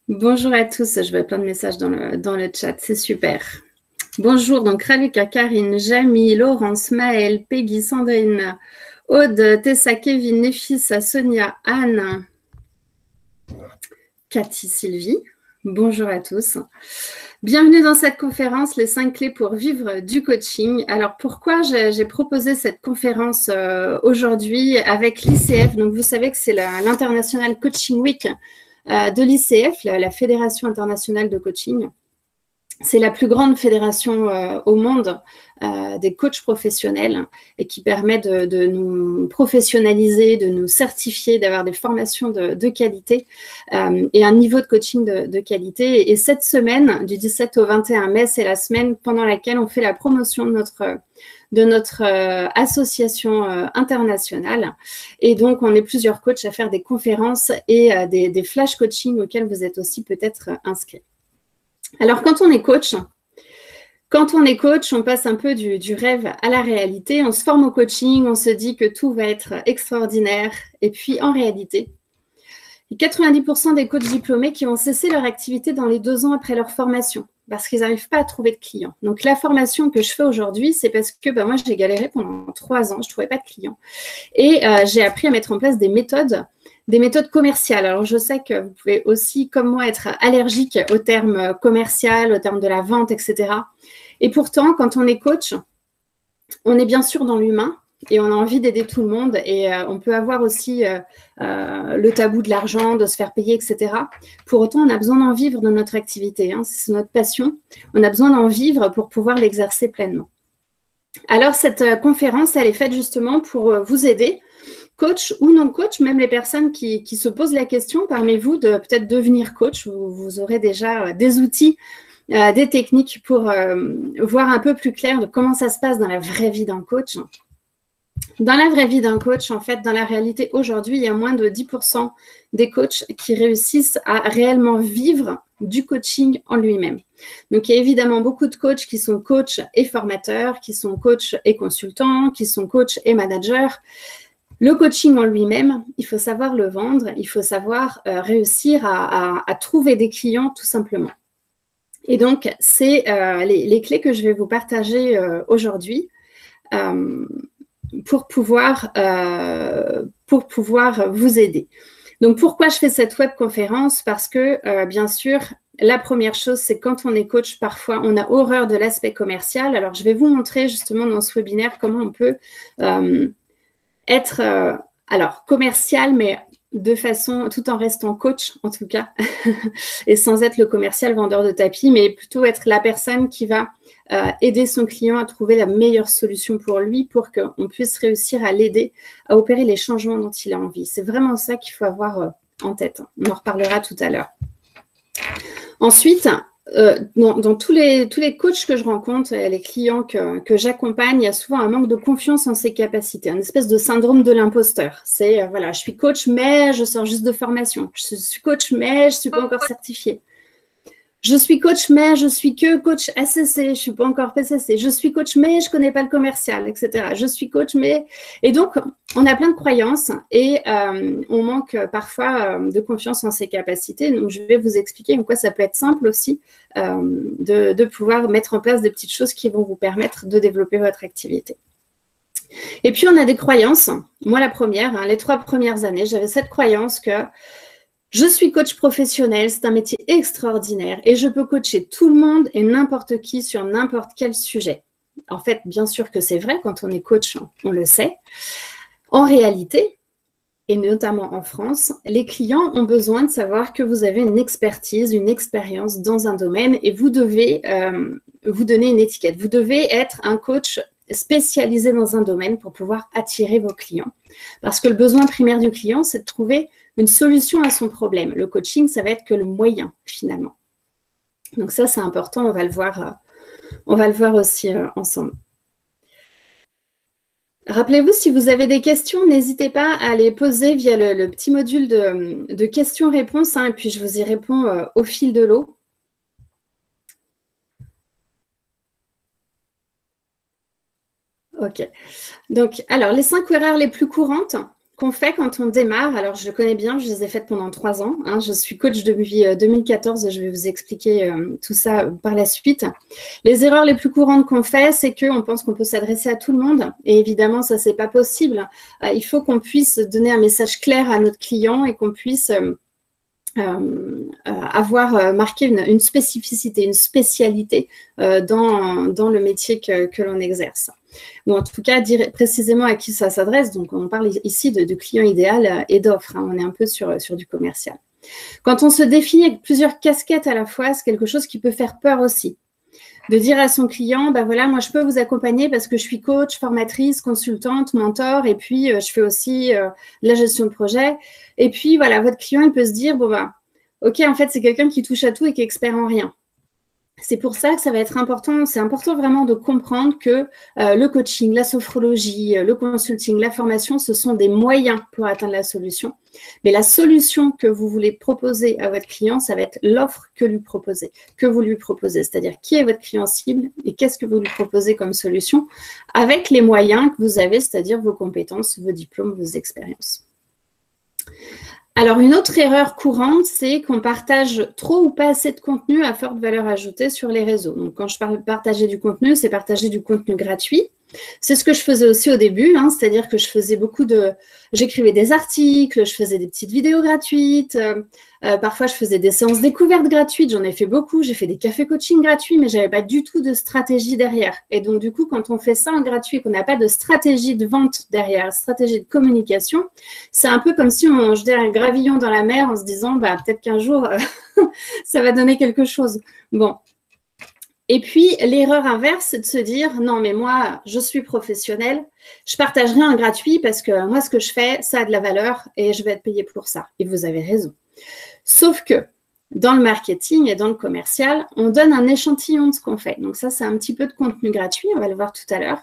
Bonjour à tous, je vois plein de messages dans le chat, c'est super. Bonjour, donc Raluca, Karine, Jamie, Laurence, Maëlle, Peggy, Sandrine, Aude, Tessa, Kevin, Néfissa, Sonia, Anne, Cathy, Sylvie. Bonjour à tous. Bienvenue dans cette conférence, les 5 clés pour vivre du coaching. Alors, pourquoi j'ai proposé cette conférence aujourd'hui avec l'ICF? Donc, vous savez que c'est l'International Coaching Week de l'ICF, la Fédération internationale de coaching. C'est la plus grande fédération au monde des coachs professionnels et qui permet de nous professionnaliser, de nous certifier, d'avoir des formations de qualité et un niveau de coaching de qualité. Et cette semaine, du 17 au 21 mai, c'est la semaine pendant laquelle on fait la promotion de notre association internationale. Et donc, on est plusieurs coachs à faire des conférences et des flash coaching auxquels vous êtes aussi peut-être inscrits. Alors, quand on est coach, on passe un peu du rêve à la réalité. On se forme au coaching, on se dit que tout va être extraordinaire. Et puis, en réalité, il y a 90% des coachs diplômés qui vont cesser leur activité dans les 2 ans après leur formation parce qu'ils n'arrivent pas à trouver de clients. Donc, la formation que je fais aujourd'hui, c'est parce que moi, j'ai galéré pendant 3 ans, je ne trouvais pas de clients. Et j'ai appris à mettre en place des méthodes commerciales. Alors, je sais que vous pouvez aussi, comme moi, être allergique au terme commercial, au terme de la vente, etc. Et pourtant, quand on est coach, on est bien sûr dans l'humain et on a envie d'aider tout le monde. Et on peut avoir aussi le tabou de l'argent, de se faire payer, etc. Pour autant, on a besoin d'en vivre de notre activité. C'est notre passion. On a besoin d'en vivre pour pouvoir l'exercer pleinement. Alors, cette conférence, elle est faite justement pour vous aider, coach ou non coach, même les personnes qui se posent la question parmi vous de peut-être devenir coach. Vous aurez déjà des outils, des techniques pour voir un peu plus clair de comment ça se passe dans la vraie vie d'un coach. Dans la vraie vie d'un coach, en fait, dans la réalité, aujourd'hui, il y a moins de 10% des coachs qui réussissent à réellement vivre du coaching en lui-même. Donc, il y a évidemment beaucoup de coachs qui sont coachs et formateurs, qui sont coachs et consultants, qui sont coachs et managers. Le coaching en lui-même, il faut savoir le vendre, il faut savoir réussir à trouver des clients tout simplement. Et donc, c'est les clés que je vais vous partager aujourd'hui pour pouvoir vous aider. Donc, pourquoi je fais cette webconférence? Parce que, bien sûr, la première chose, c'est quand on est coach, parfois, on a horreur de l'aspect commercial. Alors, je vais vous montrer justement dans ce webinaire comment on peut être commercial, mais de façon, tout en restant coach en tout cas, et sans être le commercial vendeur de tapis, mais plutôt être la personne qui va aider son client à trouver la meilleure solution pour lui pour qu'on puisse réussir à l'aider à opérer les changements dont il a envie. C'est vraiment ça qu'il faut avoir en tête. On en reparlera tout à l'heure. Ensuite, dans tous les coachs que je rencontre, les clients que j'accompagne, il y a souvent un manque de confiance en ses capacités, une espèce de syndrome de l'imposteur. C'est, voilà, je suis coach, mais je sors juste de formation. Je suis coach, mais je ne suis pas encore certifiée. Je suis coach, mais je suis que coach ACC, je ne suis pas encore PCC. Je suis coach, mais je ne connais pas le commercial, etc. Je suis coach, mais… Et donc, on a plein de croyances et on manque parfois de confiance en ses capacités. Donc, je vais vous expliquer en quoi ça peut être simple aussi de pouvoir mettre en place des petites choses qui vont vous permettre de développer votre activité. Et puis, on a des croyances. Moi, la première, les 3 premières années, j'avais cette croyance que je suis coach professionnel, c'est un métier extraordinaire et je peux coacher tout le monde et n'importe qui sur n'importe quel sujet. En fait, bien sûr que c'est vrai, quand on est coach, on le sait. En réalité, et notamment en France, les clients ont besoin de savoir que vous avez une expertise, une expérience dans un domaine et vous devez vous donner une étiquette. Vous devez être un coach spécialisé dans un domaine pour pouvoir attirer vos clients. Parce que le besoin primaire du client, c'est de trouver une solution à son problème. Le coaching, ça va être que le moyen, finalement. Donc ça, c'est important, on va le voir aussi ensemble. Rappelez-vous, si vous avez des questions, n'hésitez pas à les poser via le petit module de questions-réponses, et puis je vous y réponds au fil de l'eau. Ok. Donc, alors, les 5 erreurs les plus courantes qu'on fait quand on démarre, alors je le connais bien, je les ai faites pendant 3 ans. Hein, je suis coach depuis 2014 et je vais vous expliquer tout ça par la suite. Les erreurs les plus courantes qu'on fait, c'est qu'on pense qu'on peut s'adresser à tout le monde. Et évidemment, ça, c'est pas possible. Il faut qu'on puisse donner un message clair à notre client et qu'on puisse avoir marqué une spécificité, une spécialité dans le métier que l'on exerce. Ou en tout cas, dire précisément à qui ça s'adresse. Donc, on parle ici de client idéal et d'offre. Hein. On est un peu sur du commercial. Quand on se définit avec plusieurs casquettes à la fois, c'est quelque chose qui peut faire peur aussi. De dire à son client, ben voilà, moi, je peux vous accompagner parce que je suis coach, formatrice, consultante, mentor, et puis je fais aussi la gestion de projet. Et puis, voilà, votre client, il peut se dire, bon, ben, OK, en fait, c'est quelqu'un qui touche à tout et qui est expert en rien. C'est pour ça que ça va être important, c'est important vraiment de comprendre que le coaching, la sophrologie, le consulting, la formation, ce sont des moyens pour atteindre la solution. Mais la solution que vous voulez proposer à votre client, ça va être l'offre que vous lui proposez. C'est-à-dire qui est votre client cible et qu'est-ce que vous lui proposez comme solution avec les moyens que vous avez, c'est-à-dire vos compétences, vos diplômes, vos expériences. Alors, une autre erreur courante, c'est qu'on partage trop ou pas assez de contenu à forte valeur ajoutée sur les réseaux. Donc, quand je parle de partager du contenu, c'est partager du contenu gratuit. C'est ce que je faisais aussi au début, hein, c'est-à-dire que je faisais j'écrivais des articles, je faisais des petites vidéos gratuites, parfois je faisais des séances découvertes gratuites, j'en ai fait beaucoup, j'ai fait des cafés coaching gratuits, mais je n'avais pas du tout de stratégie derrière. Et donc du coup, quand on fait ça en gratuit, qu'on n'a pas de stratégie de vente derrière, stratégie de communication, c'est un peu comme si on jetait un gravillon dans la mer en se disant, bah, peut-être qu'un jour, ça va donner quelque chose. Bon. Et puis, l'erreur inverse, c'est de se dire, non, mais moi, je suis professionnelle, je partage rien en gratuit parce que moi, ce que je fais, ça a de la valeur et je vais être payée pour ça. Et vous avez raison. Sauf que dans le marketing et dans le commercial, on donne un échantillon de ce qu'on fait. Donc ça, c'est un petit peu de contenu gratuit, on va le voir tout à l'heure.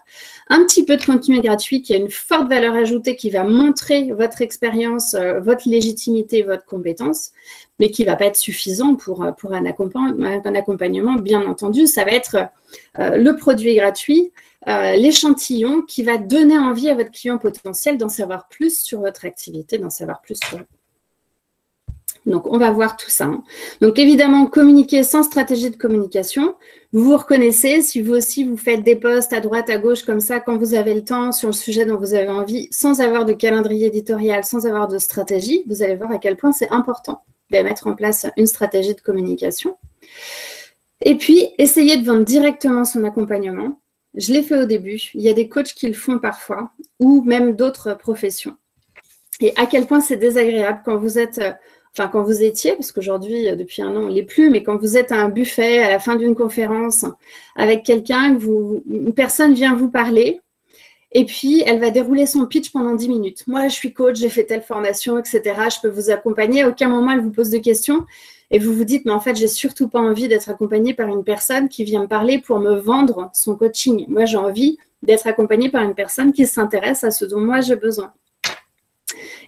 Un petit peu de contenu gratuit qui a une forte valeur ajoutée, qui va montrer votre expérience, votre légitimité, votre compétence, mais qui ne va pas être suffisant pour un accompagnement, bien entendu. Ça va être le produit gratuit, l'échantillon qui va donner envie à votre client potentiel d'en savoir plus sur votre activité, d'en savoir plus sur vous. Donc, on va voir tout ça. Hein. Donc, évidemment, communiquer sans stratégie de communication. Vous vous reconnaissez. Si vous aussi, vous faites des posts à droite, à gauche, comme ça, quand vous avez le temps, sur le sujet dont vous avez envie, sans avoir de calendrier éditorial, sans avoir de stratégie, vous allez voir à quel point c'est important de mettre en place une stratégie de communication. Et puis, essayer de vendre directement son accompagnement. Je l'ai fait au début. Il y a des coachs qui le font parfois, ou même d'autres professions. Et à quel point c'est désagréable quand vous êtes... quand vous étiez, parce qu'aujourd'hui, depuis 1 an, on ne l'est plus, mais quand vous êtes à un buffet, à la fin d'une conférence, avec quelqu'un, une personne vient vous parler, et puis elle va dérouler son pitch pendant 10 minutes. Moi, je suis coach, j'ai fait telle formation, etc. Je peux vous accompagner. À aucun moment, elle vous pose de questions. Et vous vous dites, mais en fait, j'ai surtout pas envie d'être accompagnée par une personne qui vient me parler pour me vendre son coaching. Moi, j'ai envie d'être accompagnée par une personne qui s'intéresse à ce dont moi, j'ai besoin.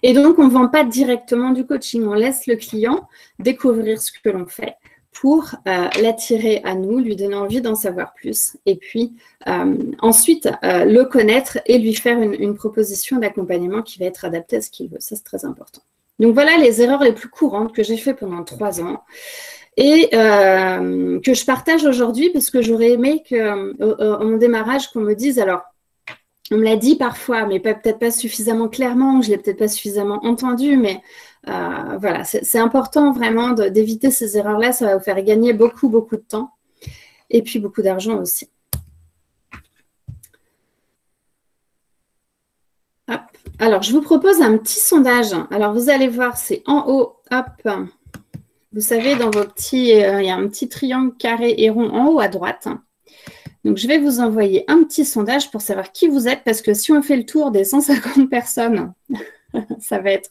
Et donc, on ne vend pas directement du coaching. On laisse le client découvrir ce que l'on fait pour l'attirer à nous, lui donner envie d'en savoir plus. Et puis, ensuite, le connaître et lui faire une proposition d'accompagnement qui va être adaptée à ce qu'il veut. Ça, c'est très important. Donc, voilà les erreurs les plus courantes que j'ai fait pendant 3 ans et que je partage aujourd'hui parce que j'aurais aimé qu'au mon démarrage, qu'on me dise, alors, on me l'a dit parfois, mais peut-être pas suffisamment clairement, je ne l'ai peut-être pas suffisamment entendu, mais voilà, c'est important vraiment d'éviter ces erreurs-là. Ça va vous faire gagner beaucoup, beaucoup de temps et puis beaucoup d'argent aussi. Hop. Alors, je vous propose un petit sondage. Alors, vous allez voir, c'est en haut, hop. Vous savez, dans vos petits, il y a un petit triangle carré et rond en haut à droite. Donc, je vais vous envoyer un petit sondage pour savoir qui vous êtes, parce que si on fait le tour des 150 personnes, ça va être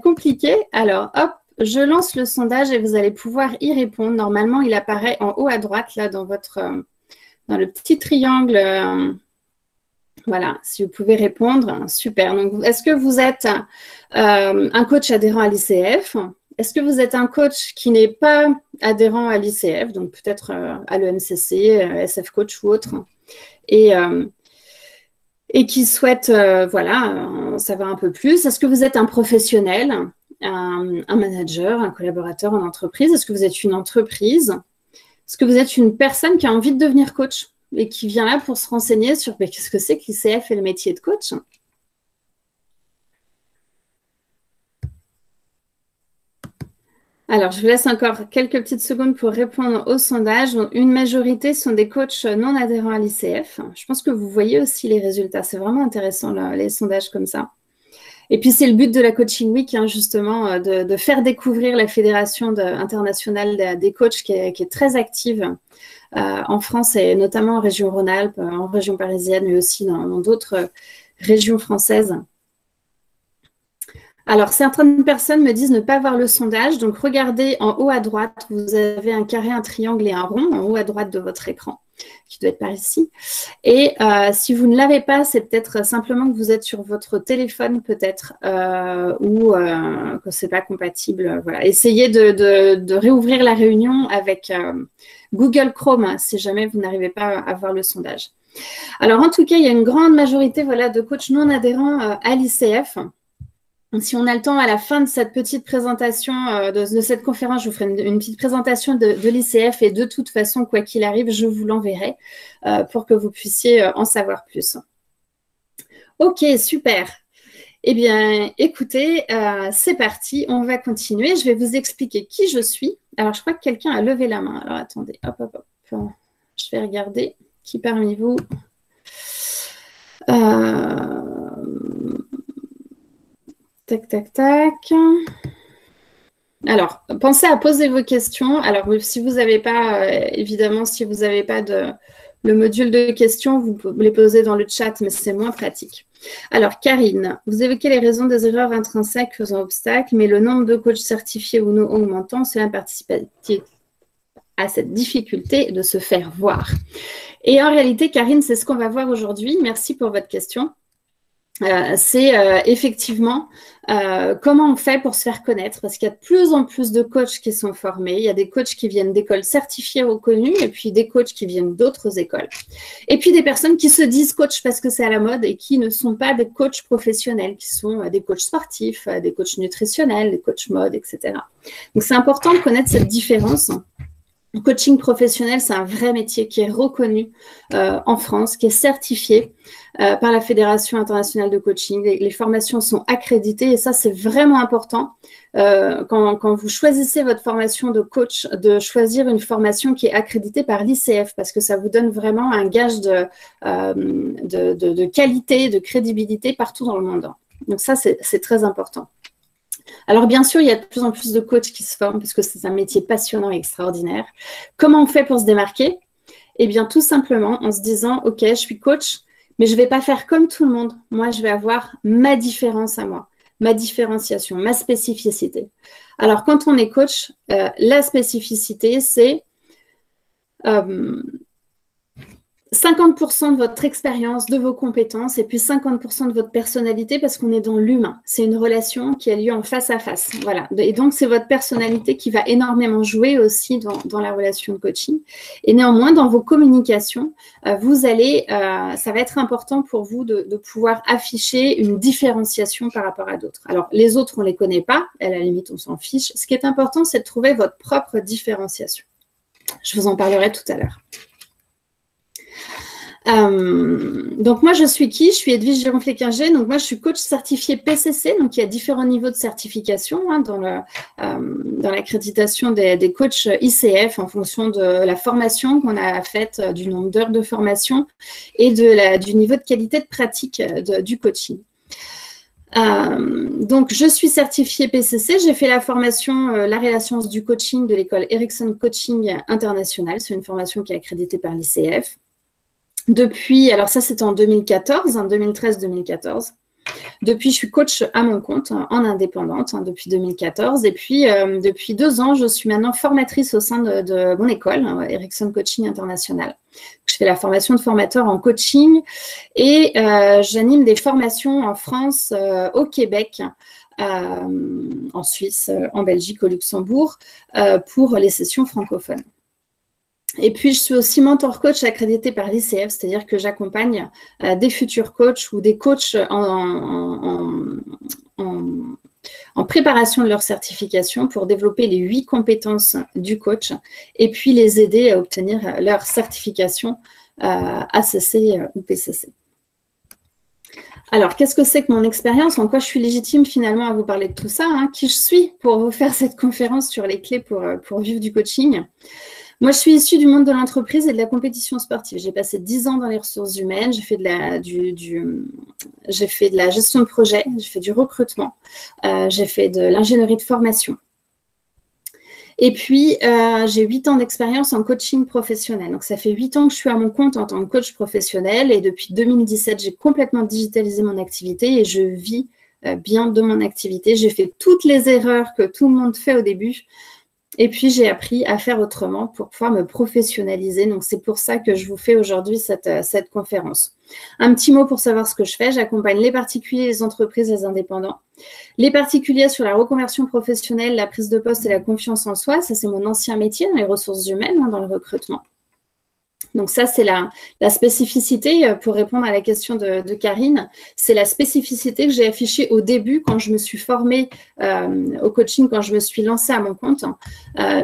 compliqué. Alors, hop, je lance le sondage et vous allez pouvoir y répondre. Normalement, il apparaît en haut à droite, là, dans le petit triangle. Voilà, si vous pouvez répondre, super. Donc, est-ce que vous êtes un coach adhérent à l'ICF ? Est-ce que vous êtes un coach qui n'est pas adhérent à l'ICF, donc peut-être à l'EMCC, SF Coach ou autre, et et qui souhaitent, voilà, en savoir un peu plus. Est-ce que vous êtes un professionnel, un manager, un collaborateur en entreprise? Est-ce que vous êtes une entreprise? Est-ce que vous êtes une personne qui a envie de devenir coach et qui vient là pour se renseigner sur qu'est-ce que c'est que l'ICF et le métier de coach? Alors, je vous laisse encore quelques petites secondes pour répondre au sondage. Une majorité sont des coachs non adhérents à l'ICF. Je pense que vous voyez aussi les résultats. C'est vraiment intéressant, là, les sondages comme ça. Et puis, c'est le but de la Coaching Week, hein, justement, de faire découvrir la Fédération internationale des coachs qui est très active en France et notamment en région Rhône-Alpes, en région parisienne, mais aussi dans d'autres régions françaises. Alors, certaines personnes me disent ne pas voir le sondage. Donc, regardez en haut à droite, vous avez un carré, un triangle et un rond en haut à droite de votre écran, qui doit être par ici. Et si vous ne l'avez pas, c'est peut-être simplement que vous êtes sur votre téléphone, peut-être, ou que ce n'est pas compatible. Voilà. Essayez de réouvrir la réunion avec Google Chrome, hein, si jamais vous n'arrivez pas à voir le sondage. Alors, en tout cas, il y a une grande majorité voilà, de coachs non adhérents à l'ICF. Si on a le temps, à la fin de cette petite présentation, de cette conférence, je vous ferai une petite présentation de l'ICF et de toute façon, quoi qu'il arrive, je vous l'enverrai pour que vous puissiez en savoir plus. Ok, super. Eh bien, écoutez, c'est parti, on va continuer. Je vais vous expliquer qui je suis. Alors, je crois que quelqu'un a levé la main. Alors, attendez, hop, hop, hop. Je vais regarder qui parmi vous... Tac, tac, tac. Alors, pensez à poser vos questions. Alors, si vous n'avez pas, évidemment, si vous n'avez pas le module de questions, vous pouvez les poser dans le chat, mais c'est moins pratique. Alors, Karine, vous évoquez les raisons des erreurs intrinsèques faisant obstacle, mais le nombre de coachs certifiés ou non augmentant, cela participe à cette difficulté de se faire voir. Et en réalité, Karine, c'est ce qu'on va voir aujourd'hui. Merci pour votre question. C'est effectivement comment on fait pour se faire connaître, parce qu'il y a de plus en plus de coachs qui sont formés. Il y a des coachs qui viennent d'écoles certifiées reconnues et puis des coachs qui viennent d'autres écoles. Et puis des personnes qui se disent coach parce que c'est à la mode et qui ne sont pas des coachs professionnels, qui sont des coachs sportifs, des coachs nutritionnels, des coachs mode, etc. Donc c'est important de connaître cette différence. Le coaching professionnel, c'est un vrai métier qui est reconnu en France, qui est certifié par la Fédération internationale de coaching. Les formations sont accréditées et ça, c'est vraiment important quand vous choisissez votre formation de coach, de choisir une formation qui est accréditée par l'ICF parce que ça vous donne vraiment un gage de qualité, de crédibilité partout dans le monde. Donc ça, c'est très important. Alors, bien sûr, il y a de plus en plus de coachs qui se forment parce que c'est un métier passionnant et extraordinaire. Comment on fait pour se démarquer? Eh bien, tout simplement en se disant, OK, je suis coach, mais je ne vais pas faire comme tout le monde. Moi, je vais avoir ma différence à moi, ma différenciation, ma spécificité. Alors, quand on est coach, la spécificité, c'est 50% de votre expérience, de vos compétences, et puis 50% de votre personnalité parce qu'on est dans l'humain. C'est une relation qui a lieu en face à face. Voilà. Et donc, c'est votre personnalité qui va énormément jouer aussi dans la relation de coaching. Et néanmoins, dans vos communications, vous allez, ça va être important pour vous de pouvoir afficher une différenciation par rapport à d'autres. Alors, les autres, on ne les connaît pas. À la limite, on s'en fiche. Ce qui est important, c'est de trouver votre propre différenciation. Je vous en parlerai tout à l'heure. Donc moi je suis qui? Je suis Edwige Gironflet-Quinger, donc moi je suis coach certifié PCC, donc il y a différents niveaux de certification hein, dans l'accréditation des coachs ICF en fonction de la formation qu'on a faite, du nombre d'heures de formation et du niveau de qualité de pratique du coaching. Donc je suis certifiée PCC, j'ai fait la formation l'art et la science du coaching de l'école Ericsson Coaching International, c'est une formation qui est accréditée par l'ICF. Depuis, alors ça c'était en 2014, 2013-2014. Depuis, je suis coach à mon compte, en indépendante, depuis 2014. Et puis, depuis 2 ans, je suis maintenant formatrice au sein de mon école, Ericsson Coaching International. Je fais la formation de formateur en coaching et j'anime des formations en France, au Québec, en Suisse, en Belgique, au Luxembourg, pour les sessions francophones. Et puis, je suis aussi mentor coach accrédité par l'ICF, c'est-à-dire que j'accompagne des futurs coachs ou des coachs en préparation de leur certification pour développer les 8 compétences du coach et puis les aider à obtenir leur certification ACC ou PCC. Alors, qu'est-ce que c'est que mon expérience? En quoi je suis légitime finalement à vous parler de tout ça, hein? Qui je suis pour vous faire cette conférence sur les clés pour vivre du coaching? Moi, je suis issue du monde de l'entreprise et de la compétition sportive. J'ai passé 10 ans dans les ressources humaines. J'ai fait de la gestion de projet, j'ai fait du recrutement, j'ai fait de l'ingénierie de formation. Et puis, j'ai 8 ans d'expérience en coaching professionnel. Donc, ça fait 8 ans que je suis à mon compte en tant que coach professionnel. Et depuis 2017, j'ai complètement digitalisé mon activité et je vis bien de mon activité. J'ai fait toutes les erreurs que tout le monde fait au début. Et puis, j'ai appris à faire autrement pour pouvoir me professionnaliser. Donc, c'est pour ça que je vous fais aujourd'hui cette conférence. Un petit mot pour savoir ce que je fais. J'accompagne les particuliers, les entreprises, les indépendants. Les particuliers sur la reconversion professionnelle, la prise de poste et la confiance en soi. Ça, c'est mon ancien métier dans les ressources humaines, dans le recrutement. Donc ça, c'est la spécificité, pour répondre à la question de Karine, c'est la spécificité que j'ai affichée au début quand je me suis formée au coaching, quand je me suis lancée à mon compte.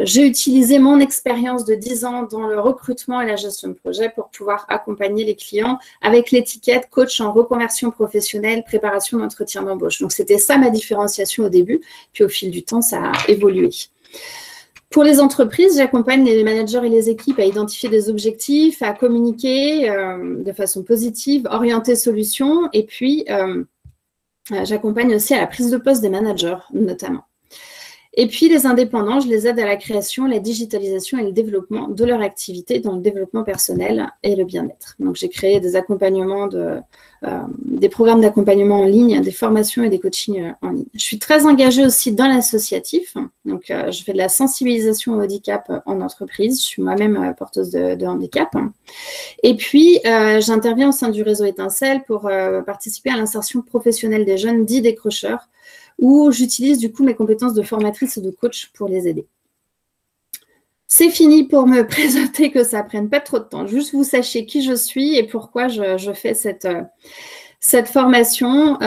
J'ai utilisé mon expérience de 10 ans dans le recrutement et la gestion de projet pour pouvoir accompagner les clients avec l'étiquette coach en reconversion professionnelle, préparation d'entretien d'embauche. Donc c'était ça ma différenciation au début, puis au fil du temps, ça a évolué. Pour les entreprises, j'accompagne les managers et les équipes à identifier des objectifs, à communiquer de façon positive, orienter solutions. Et puis, j'accompagne aussi à la prise de poste des managers, notamment. Et puis, les indépendants, je les aide à la création, la digitalisation et le développement de leur activité dans le développement personnel et le bien-être. Donc, j'ai créé des accompagnements, des programmes d'accompagnement en ligne, des formations et des coachings en ligne. Je suis très engagée aussi dans l'associatif. Donc, je fais de la sensibilisation au handicap en entreprise. Je suis moi-même porteuse de handicap. Et puis, j'interviens au sein du réseau Étincelle pour participer à l'insertion professionnelle des jeunes dits décrocheurs, où j'utilise du coup mes compétences de formatrice et de coach pour les aider. C'est fini pour me présenter, que ça ne prenne pas trop de temps. Juste vous sachiez qui je suis et pourquoi je fais cette formation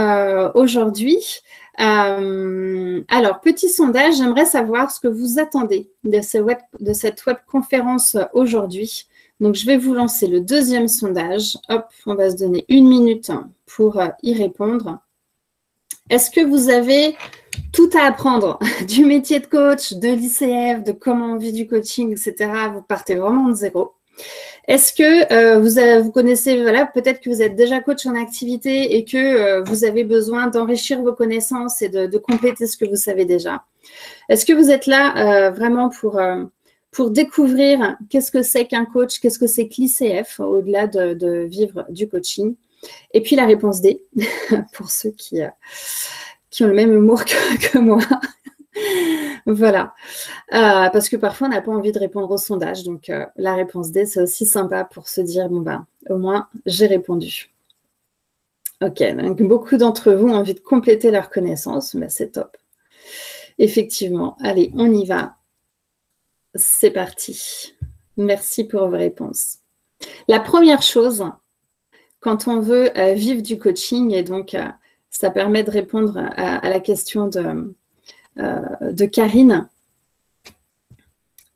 aujourd'hui. Alors, petit sondage, j'aimerais savoir ce que vous attendez de cette webconférence aujourd'hui. Donc, je vais vous lancer le deuxième sondage. Hop, on va se donner 1 minute pour y répondre. Est-ce que vous avez tout à apprendre du métier de coach, de l'ICF, de comment on vit du coaching, etc. Vous partez vraiment de zéro. Est-ce que vous connaissez, voilà, peut-être que vous êtes déjà coach en activité et que vous avez besoin d'enrichir vos connaissances et de compléter ce que vous savez déjà? Est-ce que vous êtes là vraiment pour découvrir qu'est-ce que c'est qu'un coach, qu'est-ce que c'est que l'ICF, au-delà de vivre du coaching? Et puis la réponse D, pour ceux qui ont le même humour que moi. Voilà. Parce que parfois, on n'a pas envie de répondre au sondage. Donc, la réponse D, c'est aussi sympa pour se dire, bon, ben, au moins, j'ai répondu. OK, donc beaucoup d'entre vous ont envie de compléter leurs connaissances. Ben, c'est top. Effectivement. Allez, on y va. C'est parti. Merci pour vos réponses. La première chose, quand on veut vivre du coaching, et donc ça permet de répondre à la question de Karine.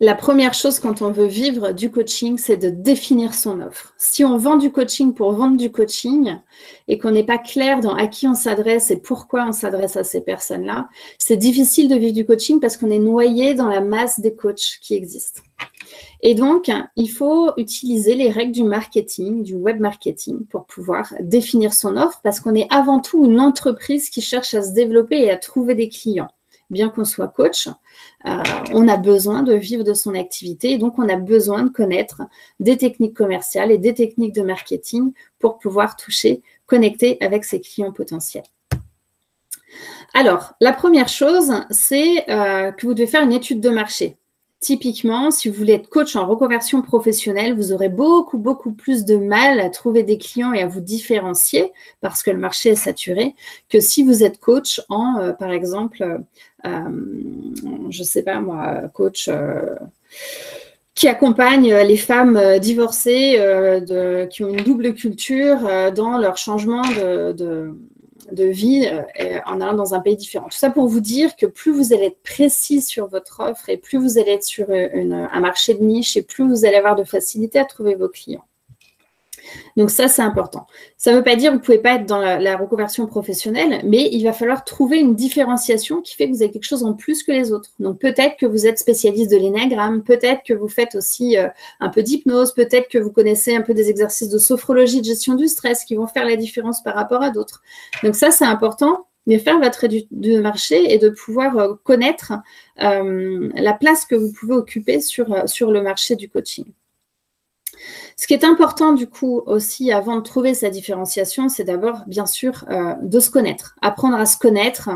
La première chose quand on veut vivre du coaching, c'est de définir son offre. Si on vend du coaching pour vendre du coaching et qu'on n'est pas clair dans à qui on s'adresse et pourquoi on s'adresse à ces personnes-là, c'est difficile de vivre du coaching parce qu'on est noyé dans la masse des coachs qui existent. Et donc, il faut utiliser les règles du marketing, du web marketing, pour pouvoir définir son offre parce qu'on est avant tout une entreprise qui cherche à se développer et à trouver des clients. Bien qu'on soit coach, on a besoin de vivre de son activité et donc on a besoin de connaître des techniques commerciales et des techniques de marketing pour pouvoir toucher, connecter avec ses clients potentiels. Alors, la première chose, c'est que vous devez faire une étude de marché. Typiquement, si vous voulez être coach en reconversion professionnelle, vous aurez beaucoup plus de mal à trouver des clients et à vous différencier parce que le marché est saturé que si vous êtes coach en, par exemple, je ne sais pas moi, coach qui accompagne les femmes divorcées qui ont une double culture dans leur changement de vie en allant dans un pays différent. Tout ça pour vous dire que plus vous allez être précis sur votre offre et plus vous allez être sur un marché de niche et plus vous allez avoir de facilité à trouver vos clients. Donc ça, c'est important. Ça ne veut pas dire que vous ne pouvez pas être dans la reconversion professionnelle, mais il va falloir trouver une différenciation qui fait que vous avez quelque chose en plus que les autres. Donc peut-être que vous êtes spécialiste de l'énéagramme, peut-être que vous faites aussi un peu d'hypnose, peut-être que vous connaissez un peu des exercices de sophrologie, de gestion du stress qui vont faire la différence par rapport à d'autres. Donc ça, c'est important de faire votre étude de marché et de pouvoir connaître la place que vous pouvez occuper sur le marché du coaching. Ce qui est important du coup aussi avant de trouver sa différenciation, c'est d'abord bien sûr de se connaître, apprendre à se connaître,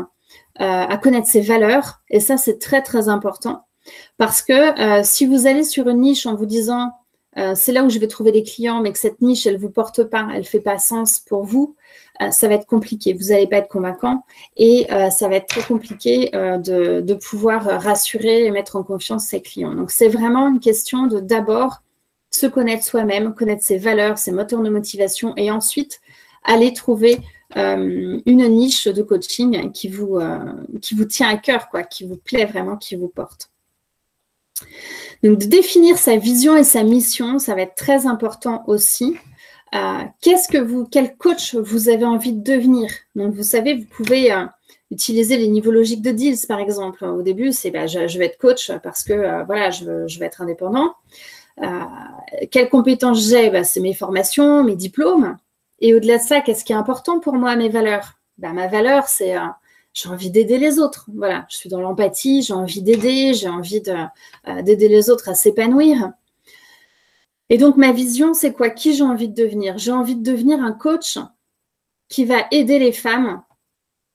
à connaître ses valeurs et ça c'est très très important parce que si vous allez sur une niche en vous disant c'est là où je vais trouver des clients mais que cette niche elle ne vous porte pas, elle ne fait pas sens pour vous, ça va être compliqué, vous n'allez pas être convaincant et ça va être très compliqué de pouvoir rassurer et mettre en confiance ses clients. Donc c'est vraiment une question de d'abord se connaître soi-même, connaître ses valeurs, ses moteurs de motivation et ensuite aller trouver une niche de coaching qui vous tient à cœur, quoi, qui vous plaît vraiment, qui vous porte. Donc, de définir sa vision et sa mission, ça va être très important aussi. Quel coach vous avez envie de devenir? Donc, vous savez, vous pouvez utiliser les niveaux logiques de Diels, par exemple. Au début, c'est je vais être coach parce que voilà, je veux être indépendant. Quelles compétences j'ai? C'est mes formations, mes diplômes. Et au-delà de ça, qu'est-ce qui est important pour moi, mes valeurs? Ma valeur, c'est j'ai envie d'aider les autres. Voilà, je suis dans l'empathie, j'ai envie d'aider, j'ai envie d'aider les autres à s'épanouir. Et donc, ma vision, c'est quoi? Qui j'ai envie de devenir? J'ai envie de devenir un coach qui va aider les femmes,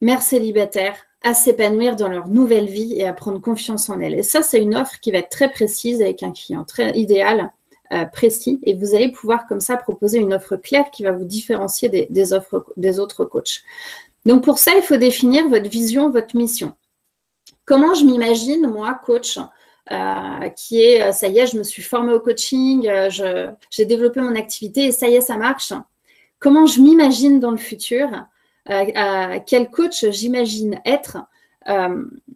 mères célibataires, à s'épanouir dans leur nouvelle vie et à prendre confiance en elles. Et ça, c'est une offre qui va être très précise avec un client très idéal, précis. Et vous allez pouvoir comme ça proposer une offre claire qui va vous différencier des autres coachs. Donc, pour ça, il faut définir votre vision, votre mission. Comment je m'imagine, moi, coach, qui est, ça y est, je me suis formée au coaching, j'ai développé mon activité et ça y est, ça marche. Comment je m'imagine dans le futur? Quel coach j'imagine être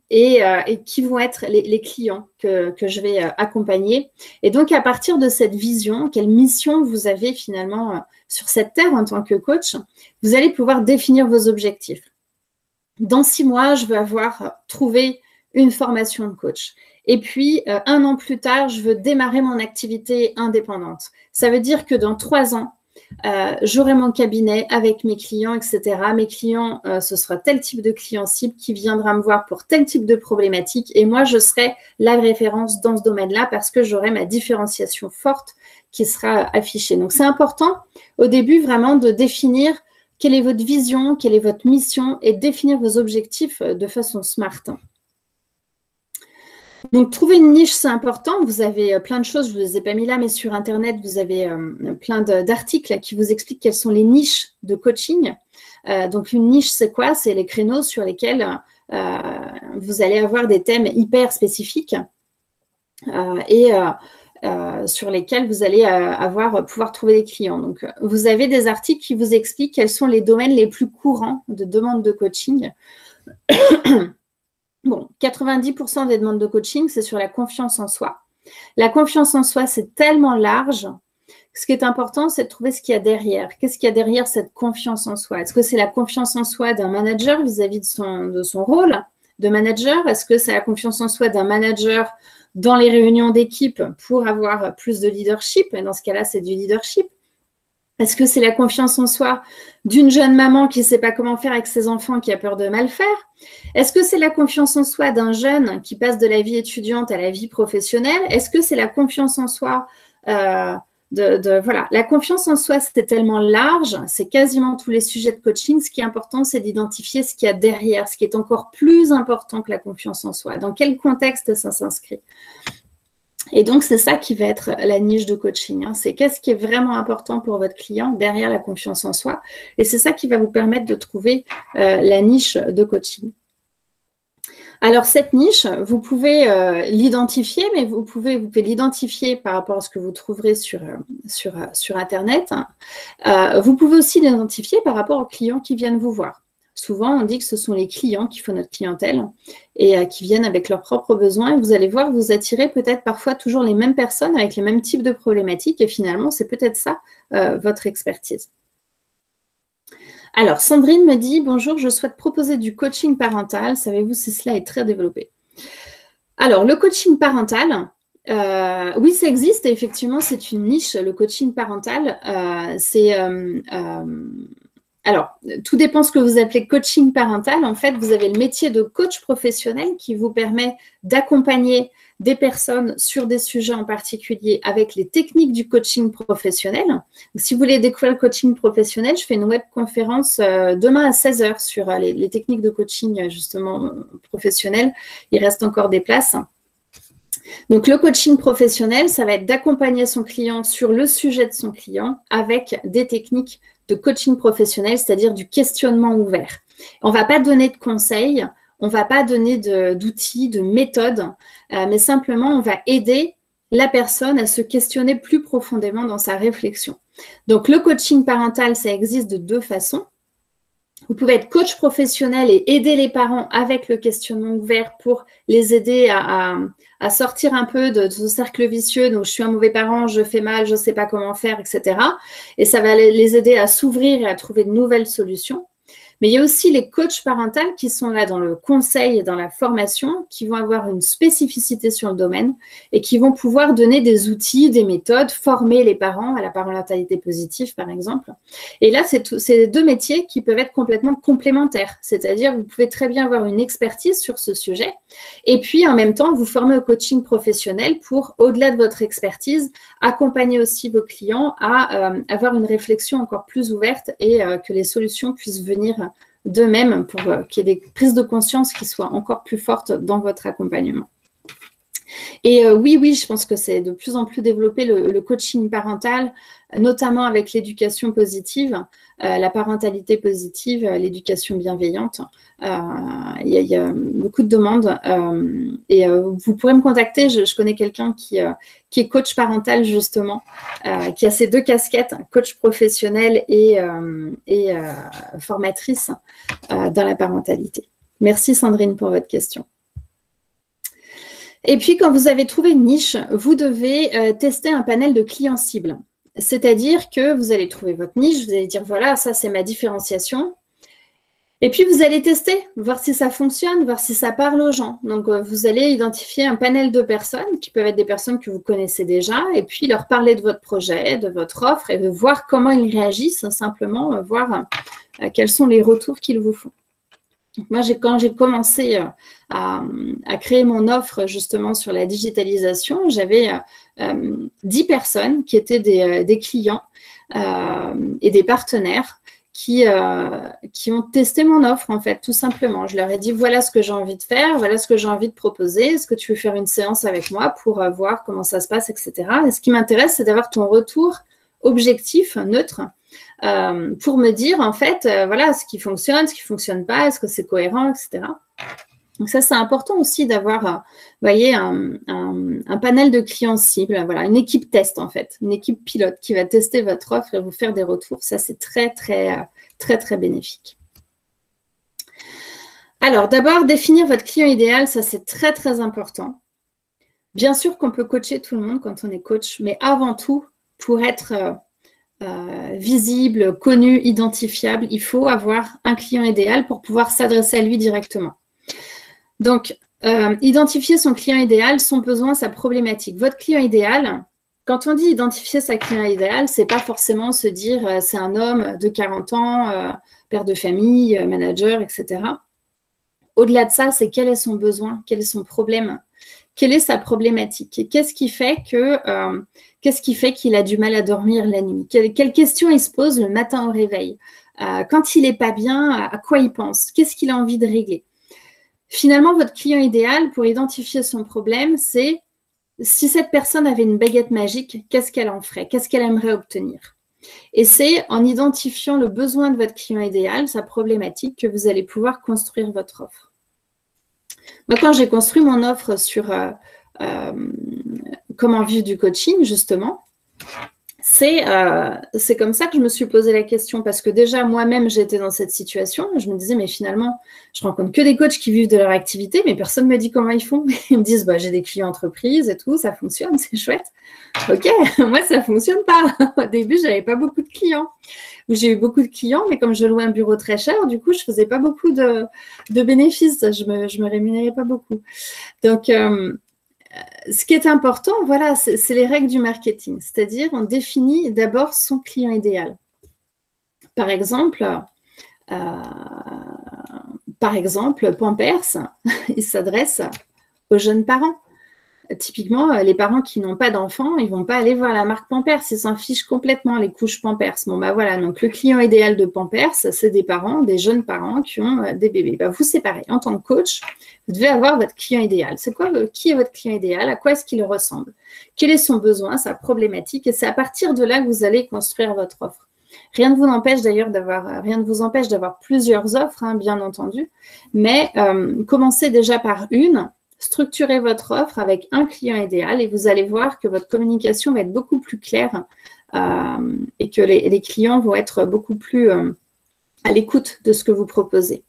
et qui vont être les clients que je vais accompagner. Et donc, à partir de cette vision, quelle mission vous avez finalement sur cette terre en tant que coach, vous allez pouvoir définir vos objectifs. Dans 6 mois, je veux avoir trouvé une formation de coach. Et puis, 1 an plus tard, je veux démarrer mon activité indépendante. Ça veut dire que dans 3 ans, j'aurai mon cabinet avec mes clients, etc. Mes clients, ce sera tel type de client cible qui viendra me voir pour tel type de problématique et moi, je serai la référence dans ce domaine-là parce que j'aurai ma différenciation forte qui sera affichée. Donc, c'est important au début vraiment de définir quelle est votre vision, quelle est votre mission et définir vos objectifs de façon smart. Donc, trouver une niche, c'est important. Vous avez plein de choses, je ne vous les ai pas mis là, mais sur Internet, vous avez plein d'articles qui vous expliquent quelles sont les niches de coaching. Donc, une niche, c'est quoi? C'est les créneaux sur lesquels vous allez avoir des thèmes hyper spécifiques et sur lesquels vous allez pouvoir trouver des clients. Donc, vous avez des articles qui vous expliquent quels sont les domaines les plus courants de demande de coaching. Bon, 90% des demandes de coaching, c'est sur la confiance en soi. La confiance en soi, c'est tellement large. Ce qui est important, c'est de trouver ce qu'il y a derrière. Qu'est-ce qu'il y a derrière cette confiance en soi? Est-ce que c'est la confiance en soi d'un manager vis-à-vis de son rôle de manager? Est-ce que c'est la confiance en soi d'un manager dans les réunions d'équipe pour avoir plus de leadership? Et dans ce cas-là, c'est du leadership. Est-ce que c'est la confiance en soi d'une jeune maman qui ne sait pas comment faire avec ses enfants, qui a peur de mal faire? Est-ce que c'est la confiance en soi d'un jeune qui passe de la vie étudiante à la vie professionnelle? Est-ce que c'est la confiance en soi voilà, la confiance en soi, c'est tellement large, c'est quasiment tous les sujets de coaching. Ce qui est important, c'est d'identifier ce qu'il y a derrière, ce qui est encore plus important que la confiance en soi. Dans quel contexte ça s'inscrit? Et donc, c'est ça qui va être la niche de coaching. C'est qu'est-ce qui est vraiment important pour votre client derrière la confiance en soi. Et c'est ça qui va vous permettre de trouver la niche de coaching. Alors, cette niche, vous pouvez l'identifier, mais vous pouvez l'identifier par rapport à ce que vous trouverez sur Internet. Vous pouvez aussi l'identifier par rapport aux clients qui viennent vous voir. Souvent, on dit que ce sont les clients qui font notre clientèle et qui viennent avec leurs propres besoins. Et vous allez voir, vous attirez peut-être parfois toujours les mêmes personnes avec les mêmes types de problématiques. Et finalement, c'est peut-être ça, votre expertise. Alors, Sandrine me dit « Bonjour, je souhaite proposer du coaching parental. Savez-vous si cela est très développé ?» Alors, le coaching parental, oui, ça existe et effectivement, c'est une niche, le coaching parental. Alors, tout dépend ce que vous appelez coaching parental. En fait, vous avez le métier de coach professionnel qui vous permet d'accompagner des personnes sur des sujets en particulier avec les techniques du coaching professionnel. Donc, si vous voulez découvrir le coaching professionnel, je fais une webconférence demain à 16 h sur les techniques de coaching justement professionnel. Il reste encore des places. Donc, le coaching professionnel, ça va être d'accompagner son client sur le sujet de son client avec des techniques de coaching professionnel, c'est-à-dire du questionnement ouvert. On ne va pas donner de conseils, on ne va pas donner d'outils, de méthodes, mais simplement, on va aider la personne à se questionner plus profondément dans sa réflexion. Donc, le coaching parental, ça existe de deux façons. Vous pouvez être coach professionnel et aider les parents avec le questionnement ouvert pour les aider à sortir un peu de ce cercle vicieux. Donc, je suis un mauvais parent, je fais mal, je ne sais pas comment faire, etc. Et ça va les aider à s'ouvrir et à trouver de nouvelles solutions. Mais il y a aussi les coachs parentaux qui sont là dans le conseil et dans la formation, qui vont avoir une spécificité sur le domaine et qui vont pouvoir donner des outils, des méthodes, former les parents à la parentalité positive, par exemple. Et là, c'est deux métiers qui peuvent être complètement complémentaires. C'est-à-dire, vous pouvez très bien avoir une expertise sur ce sujet et puis, en même temps, vous former au coaching professionnel pour, au-delà de votre expertise, accompagner aussi vos clients à avoir une réflexion encore plus ouverte et que les solutions puissent venir d'eux-mêmes pour qu'il y ait des prises de conscience qui soient encore plus fortes dans votre accompagnement. Et oui, je pense que c'est de plus en plus développé le coaching parental, notamment avec l'éducation positive, la parentalité positive, l'éducation bienveillante. Il y a beaucoup de demandes et vous pourrez me contacter. Je connais quelqu'un qui est coach parental justement, qui a ces deux casquettes, coach professionnel et formatrice dans la parentalité. Merci Sandrine pour votre question. Et puis, quand vous avez trouvé une niche, vous devez tester un panel de clients cibles. C'est-à-dire que vous allez trouver votre niche, vous allez dire, voilà, ça, c'est ma différenciation. Et puis, vous allez tester, voir si ça fonctionne, voir si ça parle aux gens. Donc, vous allez identifier un panel de personnes qui peuvent être des personnes que vous connaissez déjà et puis leur parler de votre projet, de votre offre et de voir comment ils réagissent, simplement voir quels sont les retours qu'ils vous font. Donc moi, quand j'ai commencé à créer mon offre justement sur la digitalisation, j'avais 10 personnes qui étaient des clients et des partenaires qui ont testé mon offre, en fait, tout simplement. Je leur ai dit, voilà ce que j'ai envie de faire, voilà ce que j'ai envie de proposer. Est-ce que tu veux faire une séance avec moi pour voir comment ça se passe, etc. Et ce qui m'intéresse, c'est d'avoir ton retour objectif, neutre, pour me dire, en fait, voilà, ce qui fonctionne pas, est-ce que c'est cohérent, etc. Donc ça, c'est important aussi d'avoir, vous voyez, un panel de clients cibles, voilà, une équipe test, en fait, une équipe pilote qui va tester votre offre et vous faire des retours. Ça, c'est très bénéfique. Alors, d'abord, définir votre client idéal, ça, c'est très important. Bien sûr qu'on peut coacher tout le monde quand on est coach, mais avant tout, pour être visible, connu, identifiable, il faut avoir un client idéal pour pouvoir s'adresser à lui directement. Donc, identifier son client idéal, son besoin, sa problématique. Votre client idéal, quand on dit identifier sa client idéal, c'est pas forcément se dire c'est un homme de 40 ans, père de famille, manager, etc. Au-delà de ça, c'est quel est son besoin, quel est son problème, quelle est sa problématique et qu'est-ce qui fait qu'il a du mal à dormir la nuit, quelles questions il se pose le matin au réveil, quand il n'est pas bien, à quoi il pense, qu'est-ce qu'il a envie de régler. Finalement, votre client idéal, pour identifier son problème, c'est si cette personne avait une baguette magique, qu'est-ce qu'elle en ferait? Qu'est-ce qu'elle aimerait obtenir? Et c'est en identifiant le besoin de votre client idéal, sa problématique, que vous allez pouvoir construire votre offre. Moi, quand j'ai construit mon offre sur comment vivre du coaching, justement, c'est comme ça que je me suis posé la question parce que déjà, moi-même, j'étais dans cette situation. Je me disais, mais finalement, je rencontre que des coachs qui vivent de leur activité, mais personne ne me dit comment ils font. Ils me disent, bah, j'ai des clients entreprises et tout, ça fonctionne, c'est chouette. Ok, moi, ça ne fonctionne pas. Au début, je n'avais pas beaucoup de clients. J'ai eu beaucoup de clients, mais comme je louais un bureau très cher, du coup, je ne faisais pas beaucoup de bénéfices. Je me rémunérais pas beaucoup. Donc, ce qui est important, voilà, c'est les règles du marketing. C'est-à-dire, on définit d'abord son client idéal. Par exemple, Pampers, il s'adresse aux jeunes parents. Typiquement, les parents qui n'ont pas d'enfants, ils ne vont pas aller voir la marque Pampers, ils s'en fichent complètement, les couches Pampers. Bon, bah voilà, donc le client idéal de Pampers, c'est des parents, des jeunes parents qui ont des bébés. Bah, vous, c'est pareil. En tant que coach, vous devez avoir votre client idéal. C'est quoi, qui est votre client idéal? À quoi est-ce qu'il ressemble? Quel est son besoin, sa problématique? Et c'est à partir de là que vous allez construire votre offre. Rien ne vous empêche d'ailleurs d'avoir plusieurs offres, hein, bien entendu, mais commencez déjà par une. Structurez votre offre avec un client idéal et vous allez voir que votre communication va être beaucoup plus claire et que les clients vont être beaucoup plus à l'écoute de ce que vous proposez.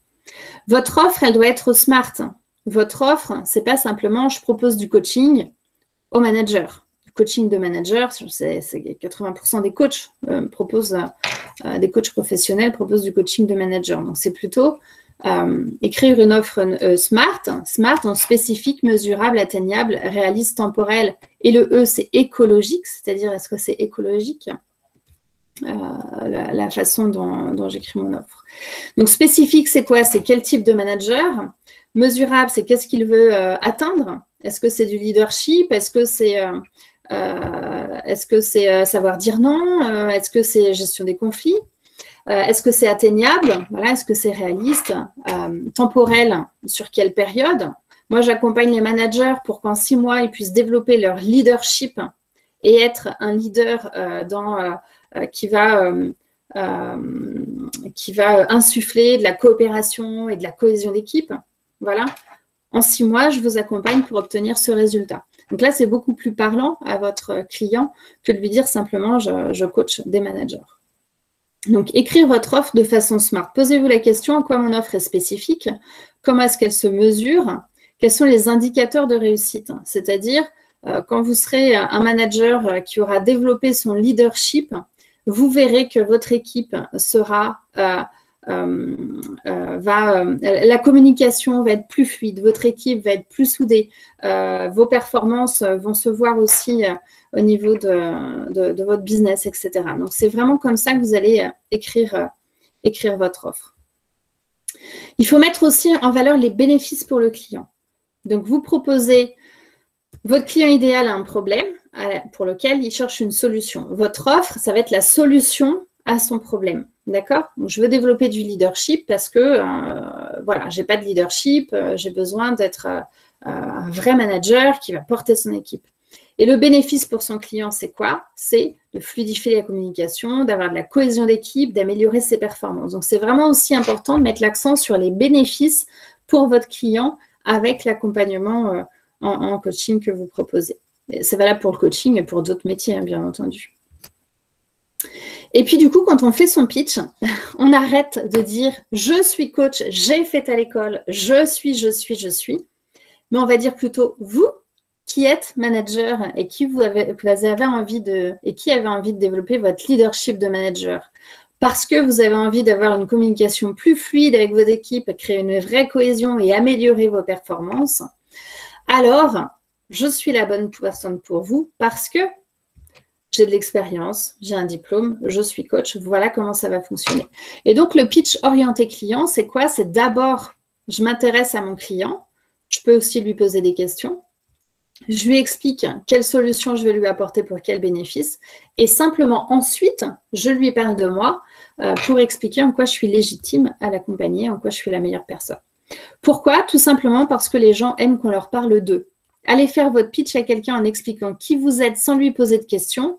Votre offre, elle doit être smart. Votre offre, ce n'est pas simplement « je propose du coaching au manager ». Le coaching de manager, c'est 80% des coachs des coachs professionnels proposent du coaching de manager. Donc, c'est plutôt écrire une offre smart en spécifique, mesurable, atteignable, réaliste, temporelle. Et le E, c'est écologique, c'est-à-dire est-ce que c'est écologique la façon dont j'écris mon offre. Donc, spécifique, c'est quoi? C'est quel type de manager? Mesurable, c'est qu'est-ce qu'il veut atteindre? Est-ce que c'est du leadership? Est-ce que c'est savoir dire non? Est-ce que c'est gestion des conflits? Est-ce que c'est atteignable? Voilà, est-ce que c'est réaliste? Temporel, sur quelle période? Moi, j'accompagne les managers pour qu'en 6 mois, ils puissent développer leur leadership et être un leader qui va insuffler de la coopération et de la cohésion d'équipe. Voilà. En 6 mois, je vous accompagne pour obtenir ce résultat. Donc là, c'est beaucoup plus parlant à votre client que de lui dire simplement « je coach des managers ». Donc, écrire votre offre de façon smart. Posez-vous la question, en quoi mon offre est spécifique? Comment est-ce qu'elle se mesure? Quels sont les indicateurs de réussite? C'est-à-dire, quand vous serez un manager qui aura développé son leadership, vous verrez que votre équipe sera... la communication va être plus fluide, votre équipe va être plus soudée, vos performances vont se voir aussi au niveau de votre business, etc. Donc, c'est vraiment comme ça que vous allez écrire votre offre. Il faut mettre aussi en valeur les bénéfices pour le client. Donc, vous proposez, votre client idéal a un problème pour lequel il cherche une solution. Votre offre, ça va être la solution à son problème. D'accord? Je veux développer du leadership parce que, voilà, je n'ai pas de leadership, j'ai besoin d'être un vrai manager qui va porter son équipe. Et le bénéfice pour son client, c'est quoi? C'est de fluidifier la communication, d'avoir de la cohésion d'équipe, d'améliorer ses performances. Donc, c'est vraiment aussi important de mettre l'accent sur les bénéfices pour votre client avec l'accompagnement en coaching que vous proposez. C'est valable pour le coaching et pour d'autres métiers, hein, bien entendu. Et puis, du coup, quand on fait son pitch, on arrête de dire « je suis coach, j'ai fait à l'école, je suis », mais on va dire plutôt « vous qui êtes manager et qui avez envie de développer votre leadership de manager parce que vous avez envie d'avoir une communication plus fluide avec vos équipes, créer une vraie cohésion et améliorer vos performances, alors je suis la bonne personne pour vous parce que j'ai de l'expérience, j'ai un diplôme, je suis coach, voilà comment ça va fonctionner. Et donc, le pitch orienté client, c'est quoi? C'est d'abord, je m'intéresse à mon client, je peux aussi lui poser des questions, je lui explique quelle solution je vais lui apporter pour quel bénéfice, et simplement ensuite, je lui parle de moi pour expliquer en quoi je suis légitime à l'accompagner, en quoi je suis la meilleure personne. Pourquoi? Tout simplement parce que les gens aiment qu'on leur parle d'eux. Allez faire votre pitch à quelqu'un en expliquant qui vous êtes sans lui poser de questions.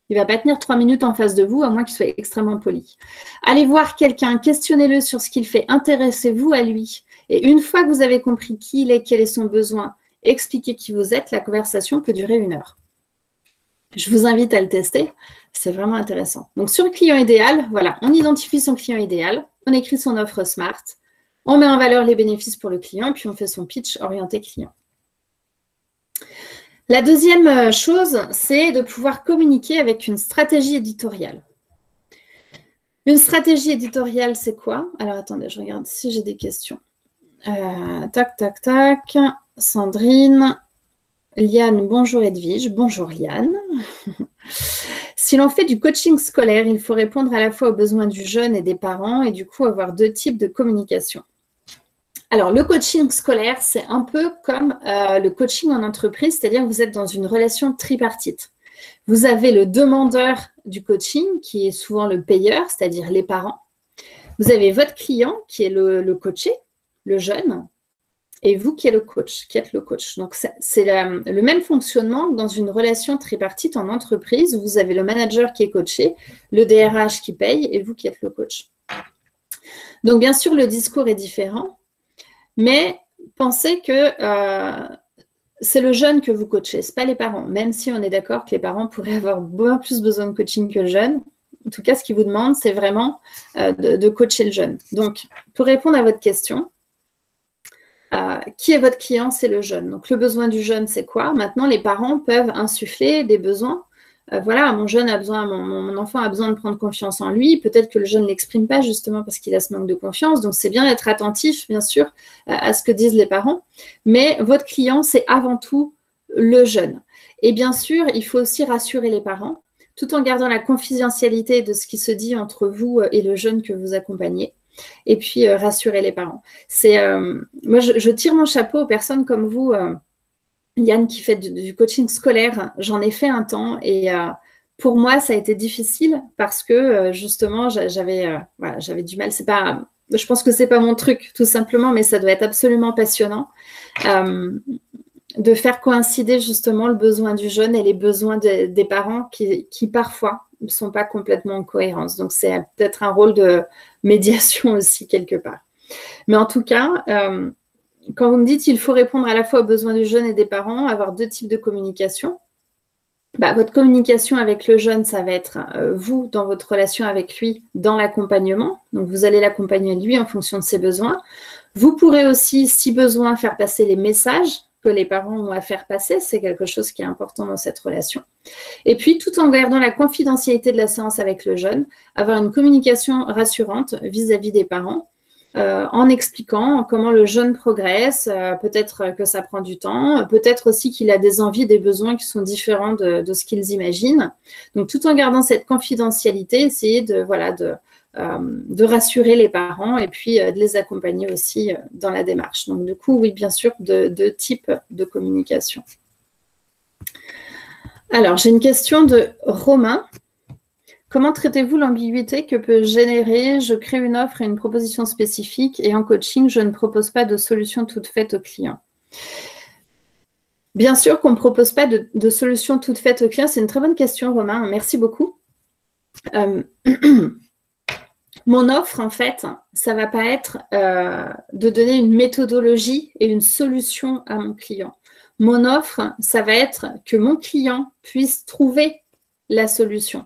Il ne va pas tenir 3 minutes en face de vous, à moins qu'il soit extrêmement poli. Allez voir quelqu'un, questionnez-le sur ce qu'il fait, intéressez-vous à lui Et une fois que vous avez compris qui il est, quel est son besoin, expliquer qui vous êtes, la conversation peut durer 1 heure. Je vous invite à le tester, c'est vraiment intéressant. Donc sur le client idéal, voilà, on identifie son client idéal, on écrit son offre Smart, on met en valeur les bénéfices pour le client et puis on fait son pitch orienté client. La deuxième chose, c'est de pouvoir communiquer avec une stratégie éditoriale. Une stratégie éditoriale, c'est quoi? Alors, attendez, je regarde si j'ai des questions. Tac, tac, tac. Sandrine. Liane, bonjour Edwige. Bonjour Liane. Si l'on fait du coaching scolaire, il faut répondre à la fois aux besoins du jeune et des parents et du coup avoir 2 types de communication. Alors, le coaching scolaire, c'est un peu comme le coaching en entreprise, c'est-à-dire que vous êtes dans une relation tripartite. Vous avez le demandeur du coaching, qui est souvent le payeur, c'est-à-dire les parents. Vous avez votre client, qui est le coaché, le jeune, et vous qui êtes le coach, Donc, c'est le même fonctionnement que dans une relation tripartite en entreprise, où vous avez le manager qui est coaché, le DRH qui paye, et vous qui êtes le coach. Donc, bien sûr, le discours est différent, mais pensez que c'est le jeune que vous coachez, ce n'est pas les parents, même si on est d'accord que les parents pourraient avoir bien plus besoin de coaching que le jeune. En tout cas, ce qu'ils vous demandent, c'est vraiment de coacher le jeune. Donc, pour répondre à votre question, qui est votre client? C'est le jeune. Donc, le besoin du jeune, c'est quoi? Maintenant, les parents peuvent insuffler des besoins. Voilà, mon jeune a besoin, mon enfant a besoin de prendre confiance en lui. Peut-être que le jeune ne l'exprime pas justement parce qu'il a ce manque de confiance. Donc, c'est bien d'être attentif, bien sûr, à ce que disent les parents. Mais votre client, c'est avant tout le jeune. Et bien sûr, il faut aussi rassurer les parents, tout en gardant la confidentialité de ce qui se dit entre vous et le jeune que vous accompagnez. Et puis, rassurer les parents. Moi, je tire mon chapeau aux personnes comme vous, Yann, qui fait du coaching scolaire. J'en ai fait un temps et pour moi, ça a été difficile parce que justement, j'avais du mal. Je pense que ce n'est pas mon truc, tout simplement, mais ça doit être absolument passionnant de faire coïncider justement le besoin du jeune et les besoins des parents qui parfois ne sont pas complètement en cohérence. Donc, c'est peut-être un rôle de médiation aussi quelque part. Mais en tout cas, quand vous me dites qu'il faut répondre à la fois aux besoins du jeune et des parents, avoir 2 types de communication, votre communication avec le jeune, ça va être vous, dans votre relation avec lui, dans l'accompagnement. Donc, vous allez l'accompagner lui en fonction de ses besoins. Vous pourrez aussi, si besoin, faire passer les messages que les parents ont à faire passer. C'est quelque chose qui est important dans cette relation. Et puis, tout en gardant la confidentialité de la séance avec le jeune, avoir une communication rassurante vis-à-vis des parents, en expliquant comment le jeune progresse, peut-être que ça prend du temps, peut-être aussi qu'il a des envies, des besoins qui sont différents de ce qu'ils imaginent. Donc, tout en gardant cette confidentialité, essayer de rassurer les parents et puis de les accompagner aussi dans la démarche. Donc, du coup, oui, bien sûr, 2 types de communication. Alors, j'ai une question de Romain. Comment traitez-vous l'ambiguïté que peut générer « je crée une offre et une proposition spécifique et en coaching, je ne propose pas de solution toute faite au client ». Bien sûr qu'on ne propose pas de solution toute faite au client. C'est une très bonne question, Romain. Merci beaucoup. Mon offre, en fait, ça ne va pas être de donner une méthodologie et une solution à mon client. Mon offre, ça va être que mon client puisse trouver la solution.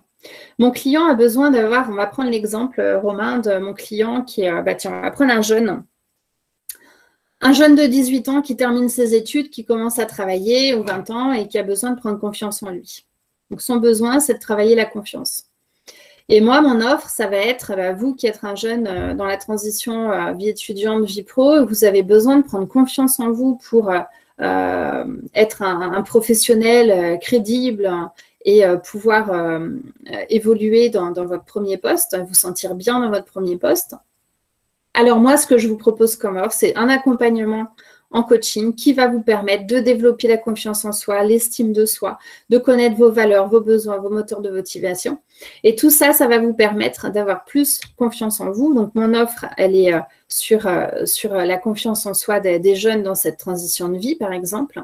Mon client a besoin d'avoir, on va prendre l'exemple, Romain, de mon client qui est, tiens, on va prendre un jeune de 18 ans qui termine ses études, qui commence à travailler, ou 20 ans, et qui a besoin de prendre confiance en lui. Donc, son besoin, c'est de travailler la confiance. Et moi, mon offre, ça va être, vous qui êtes un jeune dans la transition vie étudiante, vie pro, vous avez besoin de prendre confiance en vous pour être un professionnel crédible et pouvoir évoluer dans votre premier poste, vous sentir bien dans votre premier poste. Alors moi, ce que je vous propose comme offre, c'est un accompagnement en coaching qui va vous permettre de développer la confiance en soi, l'estime de soi, de connaître vos valeurs, vos besoins, vos moteurs de motivation. Et tout ça, ça va vous permettre d'avoir plus confiance en vous. Donc, mon offre, elle est sur la confiance en soi des jeunes dans cette transition de vie, par exemple.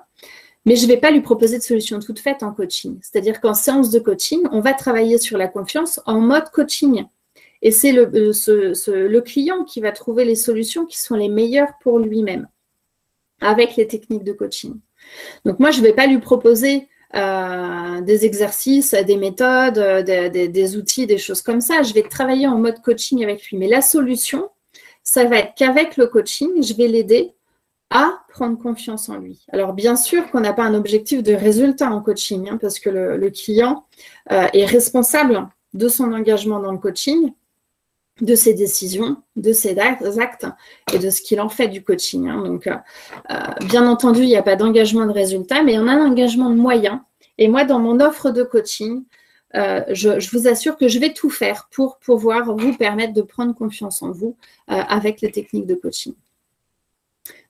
Mais je ne vais pas lui proposer de solution toute faite en coaching. C'est-à-dire qu'en séance de coaching, on va travailler sur la confiance en mode coaching. Et c'est le client qui va trouver les solutions qui sont les meilleures pour lui-même avec les techniques de coaching. Donc, moi, je ne vais pas lui proposer des exercices, des méthodes, des outils, des choses comme ça. Je vais travailler en mode coaching avec lui. Mais la solution, ça va être qu'avec le coaching, je vais l'aider à prendre confiance en lui. Alors, bien sûr qu'on n'a pas un objectif de résultat en coaching, hein, parce que le client est responsable de son engagement dans le coaching, de ses décisions, de ses actes et de ce qu'il en fait du coaching. Hein. Donc, bien entendu, il n'y a pas d'engagement de résultat, mais on a un engagement de moyens. Et moi, dans mon offre de coaching, je vous assure que je vais tout faire pour pouvoir vous permettre de prendre confiance en vous avec les techniques de coaching.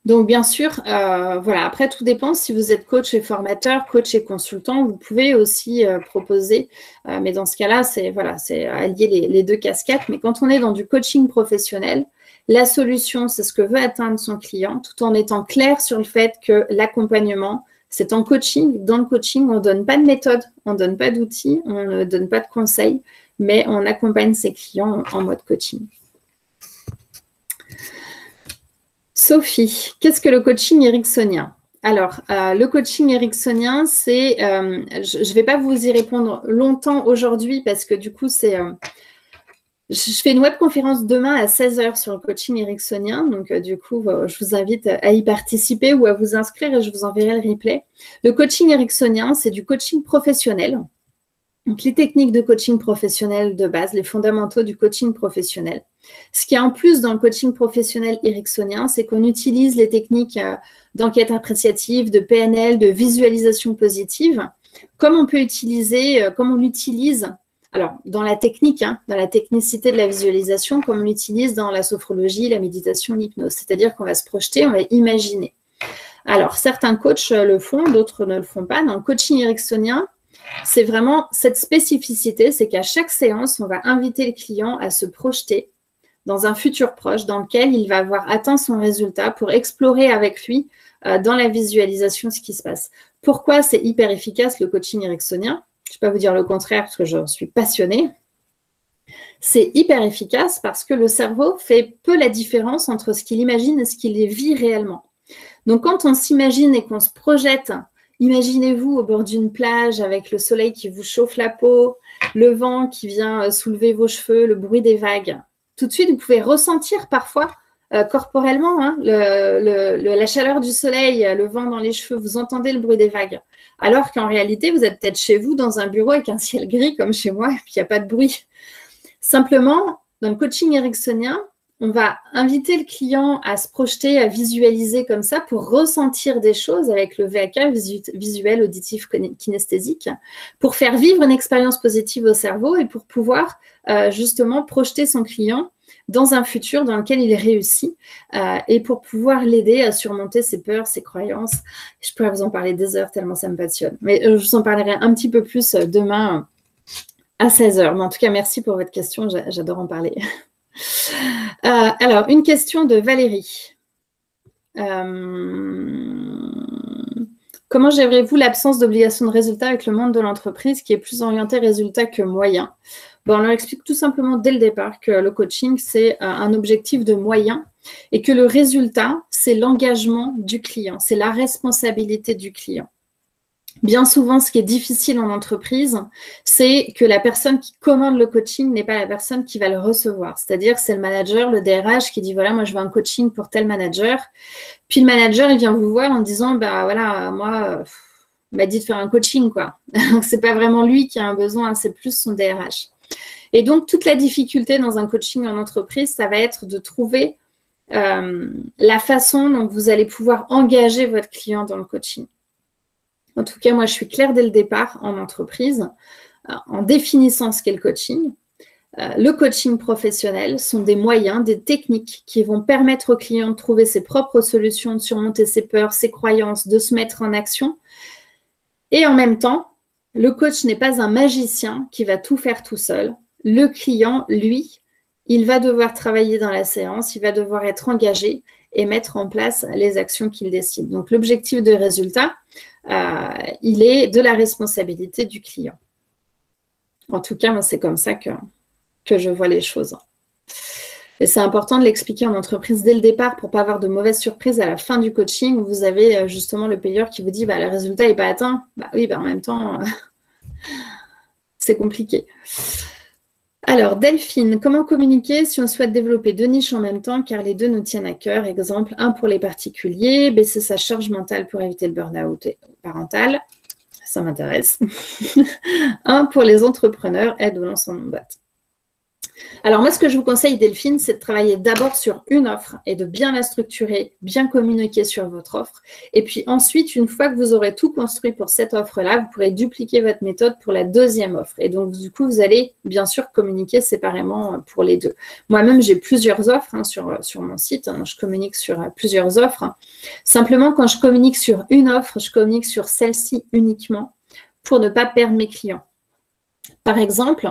Donc, bien sûr, voilà, après, tout dépend si vous êtes coach et formateur, coach et consultant, vous pouvez aussi proposer, mais dans ce cas-là, c'est allier les deux casquettes. Mais quand on est dans du coaching professionnel, la solution, c'est ce que veut atteindre son client, tout en étant clair sur le fait que l'accompagnement, c'est en coaching. Dans le coaching, on ne donne pas de méthode, on ne donne pas d'outils, on ne donne pas de conseils, mais on accompagne ses clients en mode coaching. Sophie, qu'est-ce que le coaching ericksonien? Alors, le coaching ericksonien, c'est, je ne vais pas vous y répondre longtemps aujourd'hui parce que du coup, c'est, je fais une webconférence demain à 16 h sur le coaching ericksonien. Donc, du coup, je vous invite à y participer ou à vous inscrire et je vous enverrai le replay. Le coaching ericksonien, c'est du coaching professionnel. Donc, les techniques de coaching professionnel de base, les fondamentaux du coaching professionnel. Ce qui est en plus dans le coaching professionnel ericksonien, c'est qu'on utilise les techniques d'enquête appréciative, de PNL, de visualisation positive, comme on peut utiliser, comme on l'utilise, alors dans la technique, hein, dans la technicité de la visualisation, comme on l'utilise dans la sophrologie, la méditation, l'hypnose. C'est-à-dire qu'on va se projeter, on va imaginer. Alors, certains coachs le font, d'autres ne le font pas. Dans le coaching ericksonien, c'est vraiment cette spécificité, c'est qu'à chaque séance, on va inviter le client à se projeter dans un futur proche dans lequel il va avoir atteint son résultat pour explorer avec lui dans la visualisation ce qui se passe. Pourquoi c'est hyper efficace le coaching ericksonien? Je ne vais pas vous dire le contraire parce que je suis passionnée. C'est hyper efficace parce que le cerveau fait peu la différence entre ce qu'il imagine et ce qu'il vit réellement. Donc, quand on s'imagine et qu'on se projette, imaginez-vous au bord d'une plage avec le soleil qui vous chauffe la peau, le vent qui vient soulever vos cheveux, le bruit des vagues. Tout de suite, vous pouvez ressentir parfois corporellement hein, la chaleur du soleil, le vent dans les cheveux, vous entendez le bruit des vagues. Alors qu'en réalité, vous êtes peut-être chez vous dans un bureau avec un ciel gris comme chez moi et puis il n'y a pas de bruit. Simplement, dans le coaching ericksonien, on va inviter le client à se projeter, à visualiser comme ça pour ressentir des choses avec le VAK, visuel, auditif, kinesthésique, pour faire vivre une expérience positive au cerveau et pour pouvoir justement projeter son client dans un futur dans lequel il réussit et pour pouvoir l'aider à surmonter ses peurs, ses croyances. Je pourrais vous en parler des heures tellement ça me passionne. Mais je vous en parlerai un petit peu plus demain à 16 h. Mais en tout cas, merci pour votre question. J'adore en parler. Alors, une question de Valérie. Comment gérez-vous l'absence d'obligation de résultat avec le monde de l'entreprise qui est plus orienté résultat que moyen? Bon, on leur explique tout simplement dès le départ que le coaching, c'est un objectif de moyen et que le résultat, c'est l'engagement du client, c'est la responsabilité du client. Bien souvent, ce qui est difficile en entreprise, c'est que la personne qui commande le coaching n'est pas la personne qui va le recevoir. C'est-à-dire, c'est le manager, le DRH qui dit, voilà, moi, je veux un coaching pour tel manager. Puis le manager, il vient vous voir en disant, bah voilà, moi, il m'a dit de faire un coaching, quoi. Donc, c'est pas vraiment lui qui a un besoin, c'est plus son DRH. Et donc, toute la difficulté dans un coaching en entreprise, ça va être de trouver la façon dont vous allez pouvoir engager votre client dans le coaching. En tout cas, moi, je suis claire dès le départ en entreprise, en définissant ce qu'est le coaching. Le coaching professionnel sont des moyens, des techniques qui vont permettre au client de trouver ses propres solutions, de surmonter ses peurs, ses croyances, de se mettre en action. Et en même temps, le coach n'est pas un magicien qui va tout faire tout seul. Le client, lui, il va devoir travailler dans la séance, il va devoir être engagé et mettre en place les actions qu'il décide. Donc, l'objectif de résultat, il est de la responsabilité du client. En tout cas, moi, c'est comme ça que que je vois les choses. Et c'est important de l'expliquer en entreprise dès le départ pour ne pas avoir de mauvaises surprises à la fin du coaching où vous avez justement le payeur qui vous dit le résultat n'est pas atteint. Oui, en même temps, c'est compliqué. Alors, Delphine, comment communiquer si on souhaite développer 2 niches en même temps car les 2 nous tiennent à cœur? Exemple, un pour les particuliers, baisser sa charge mentale pour éviter le burn-out parental. Ça m'intéresse. Un pour les entrepreneurs, aide au lancement de boîte. Alors moi, ce que je vous conseille, Delphine, c'est de travailler d'abord sur une offre et de bien la structurer, bien communiquer sur votre offre. Et puis ensuite, une fois que vous aurez tout construit pour cette offre-là, vous pourrez dupliquer votre méthode pour la deuxième offre. Et donc, du coup, vous allez bien sûr communiquer séparément pour les deux. Moi-même, j'ai plusieurs offres sur mon site. Je communique sur plusieurs offres. Simplement, quand je communique sur une offre, je communique sur celle-ci uniquement pour ne pas perdre mes clients. Par exemple,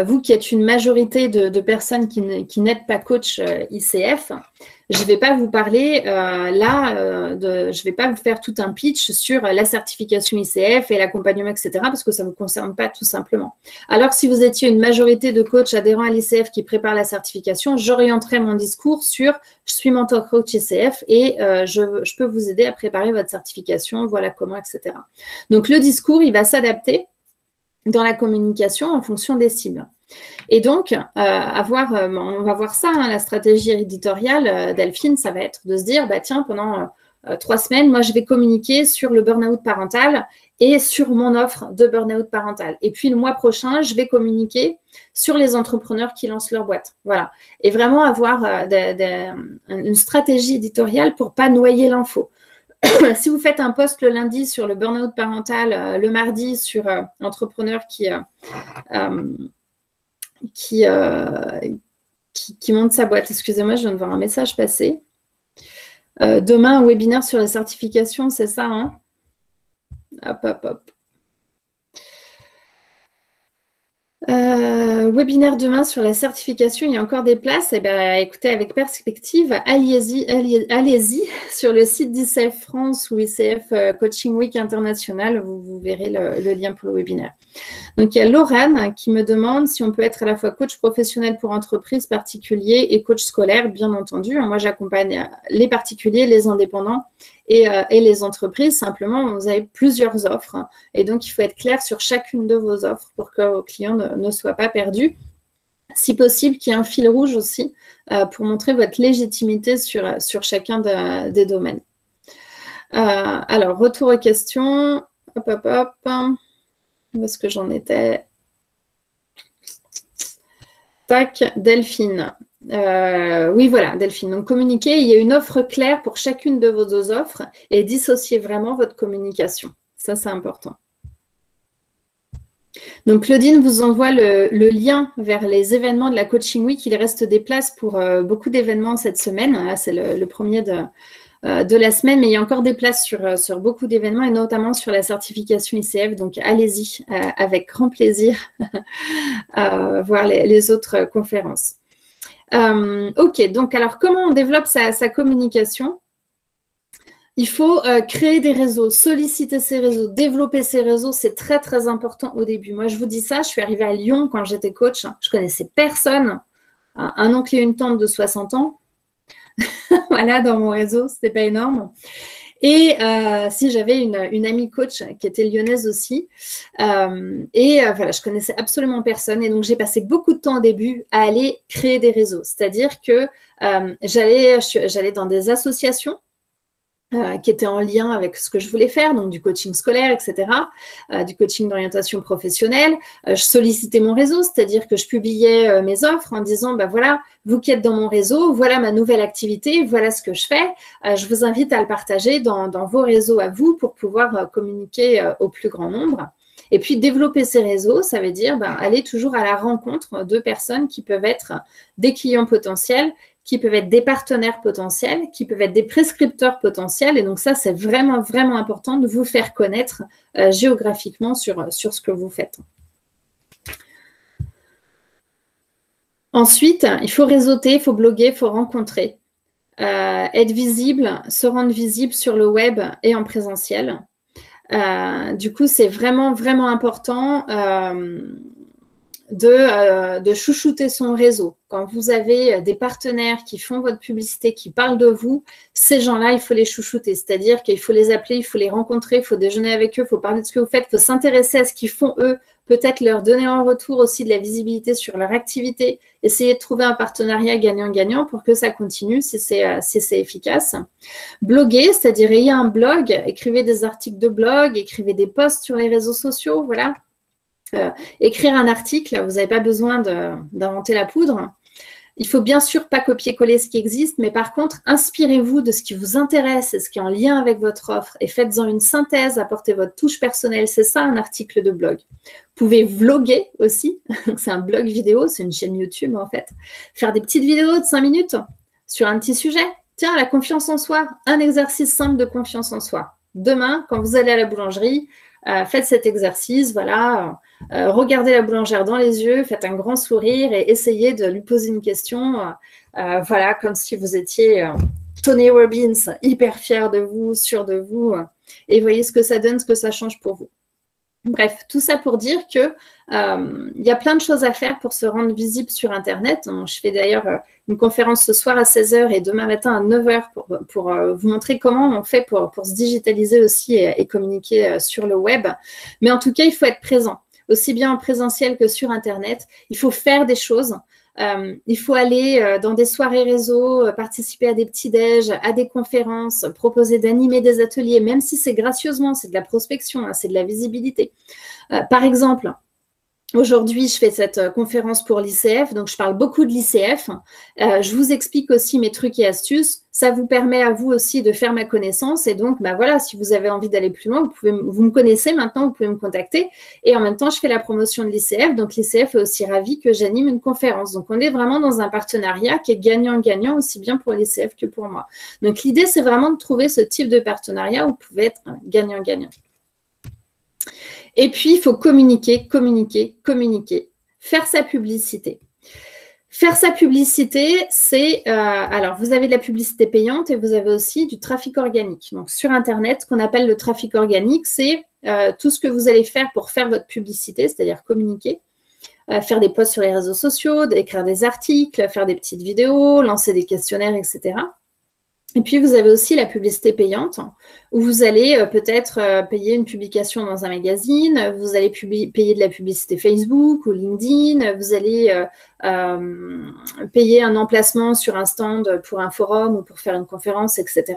vous qui êtes une majorité de personnes qui n'êtes pas coach ICF, je ne vais pas vous parler je ne vais pas vous faire tout un pitch sur la certification ICF et l'accompagnement, etc., parce que ça ne vous concerne pas tout simplement. Alors, si vous étiez une majorité de coachs adhérents à l'ICF qui préparent la certification, j'orienterai mon discours sur « je suis mentor coach ICF et je peux vous aider à préparer votre certification, voilà comment, etc. » Donc, le discours, il va s'adapter dans la communication en fonction des cibles. Et donc, on va voir ça, la stratégie éditoriale, Delphine, ça va être de se dire, tiens, pendant 3 semaines, moi, je vais communiquer sur le burn-out parental et sur mon offre de burn-out parental. Et puis, le mois prochain, je vais communiquer sur les entrepreneurs qui lancent leur boîte. Voilà. Et vraiment avoir une stratégie éditoriale pour ne pas noyer l'info. Si vous faites un post le lundi sur le burn-out parental, le mardi sur l'entrepreneur qui monte sa boîte. Excusez-moi, je viens de voir un message passer. Demain, un webinaire sur les certifications, c'est ça, hein? Hop. Webinaire demain sur la certification, il y a encore des places. Eh bien, écoutez, avec perspective, allez-y sur le site d'ICF France ou ICF Coaching Week International, vous verrez le lien pour le webinaire. Donc, il y a Laurane qui me demande si on peut être à la fois coach professionnel pour entreprises, particuliers et coach scolaire, bien entendu. Moi, j'accompagne les particuliers, les indépendants et les entreprises. Simplement, vous avez plusieurs offres et donc, il faut être clair sur chacune de vos offres pour que vos clients ne soient pas perdus. Si possible, qu'il y ait un fil rouge aussi pour montrer votre légitimité sur chacun des domaines. Alors, retour aux questions. Hop. Où est-ce que j'en étais? Tac, Delphine. Oui, voilà, Delphine. Donc, communiquer, il y a une offre claire pour chacune de vos 2 offres et dissocier vraiment votre communication. Ça, c'est important. Donc, Claudine vous envoie le lien vers les événements de la Coaching Week. Il reste des places pour beaucoup d'événements cette semaine. Là, c'est le premier de la semaine, mais il y a encore des places sur beaucoup d'événements et notamment sur la certification ICF. Donc, allez-y avec grand plaisir voir les autres conférences. Ok, donc alors comment on développe sa communication? Il faut créer des réseaux, solliciter ces réseaux, développer ces réseaux. C'est très, très important au début. Moi, je vous dis ça, je suis arrivée à Lyon quand j'étais coach. Je connaissais personne, un oncle et une tante de 60 ans. Voilà, dans mon réseau, c'était pas énorme. Et si j'avais une amie coach qui était lyonnaise aussi. Voilà, je connaissais absolument personne. Et donc, j'ai passé beaucoup de temps au début à aller créer des réseaux. C'est-à-dire que j'allais dans des associations qui étaient en lien avec ce que je voulais faire, donc du coaching scolaire, etc., du coaching d'orientation professionnelle. Je sollicitais mon réseau, c'est-à-dire que je publiais mes offres en disant, voilà, vous qui êtes dans mon réseau, voilà ma nouvelle activité, voilà ce que je fais. Je vous invite à le partager dans vos réseaux à vous pour pouvoir communiquer au plus grand nombre. Et puis, développer ces réseaux, ça veut dire aller toujours à la rencontre de personnes qui peuvent être des clients potentiels, qui peuvent être des partenaires potentiels, qui peuvent être des prescripteurs potentiels. Et donc ça, c'est vraiment, vraiment important de vous faire connaître géographiquement sur ce que vous faites. Ensuite, il faut réseauter, il faut bloguer, il faut rencontrer, être visible, se rendre visible sur le web et en présentiel. Du coup, c'est vraiment, vraiment important de chouchouter son réseau. Quand vous avez des partenaires qui font votre publicité, qui parlent de vous, ces gens-là, il faut les chouchouter. C'est-à-dire qu'il faut les appeler, il faut les rencontrer, il faut déjeuner avec eux, il faut parler de ce que vous faites, il faut s'intéresser à ce qu'ils font eux, peut-être leur donner en retour aussi de la visibilité sur leur activité, essayer de trouver un partenariat gagnant-gagnant pour que ça continue si c'est efficace. Bloguer, c'est-à-dire ayez un blog, écrivez des articles de blog, écrivez des posts sur les réseaux sociaux, voilà. Écrire un article, vous n'avez pas besoin d'inventer la poudre. Il faut bien sûr pas copier-coller ce qui existe, mais par contre, inspirez-vous de ce qui vous intéresse et ce qui est en lien avec votre offre et faites-en une synthèse, apportez votre touche personnelle. C'est ça un article de blog. Vous pouvez vloguer aussi. C'est un blog vidéo, c'est une chaîne YouTube en fait. Faire des petites vidéos de 5 minutes sur un petit sujet. Tiens, la confiance en soi, un exercice simple de confiance en soi. Demain, quand vous allez à la boulangerie, faites cet exercice, voilà. Regardez la boulangère dans les yeux, faites un grand sourire et essayez de lui poser une question, voilà, comme si vous étiez Tony Robbins, hyper fier de vous, sûr de vous, et voyez ce que ça donne, ce que ça change pour vous. Bref, tout ça pour dire que il y a plein de choses à faire pour se rendre visible sur Internet. Je fais d'ailleurs une conférence ce soir à 16 h et demain matin à 9 h pour vous montrer comment on fait pour se digitaliser aussi et communiquer sur le web. Mais en tout cas, il faut être présent, aussi bien en présentiel que sur Internet. Il faut faire des choses. Il faut aller dans des soirées réseau, participer à des petits-déj, à des conférences, proposer d'animer des ateliers, même si c'est gracieusement, c'est de la prospection, hein, c'est de la visibilité. Par exemple, aujourd'hui, je fais cette conférence pour l'ICF, donc je parle beaucoup de l'ICF. Je vous explique aussi mes trucs et astuces. Ça vous permet à vous aussi de faire ma connaissance. Et donc, bah voilà, si vous avez envie d'aller plus loin, vous me connaissez maintenant, vous pouvez me contacter. Et en même temps, je fais la promotion de l'ICF. Donc, l'ICF est aussi ravi que j'anime une conférence. Donc, on est vraiment dans un partenariat qui est gagnant-gagnant, aussi bien pour l'ICF que pour moi. Donc, l'idée, c'est vraiment de trouver ce type de partenariat où vous pouvez être gagnant-gagnant. Et puis, il faut communiquer. Faire sa publicité. Faire sa publicité, c'est… alors, vous avez de la publicité payante et vous avez aussi du trafic organique. Donc, sur Internet, ce qu'on appelle le trafic organique, c'est tout ce que vous allez faire pour faire votre publicité, c'est-à-dire communiquer, faire des posts sur les réseaux sociaux, écrire des articles, faire des petites vidéos, lancer des questionnaires, etc. Et puis, vous avez aussi la publicité payante où vous allez peut-être payer une publication dans un magazine, vous allez payer de la publicité Facebook ou LinkedIn, vous allez payer un emplacement sur un stand pour un forum ou pour faire une conférence, etc.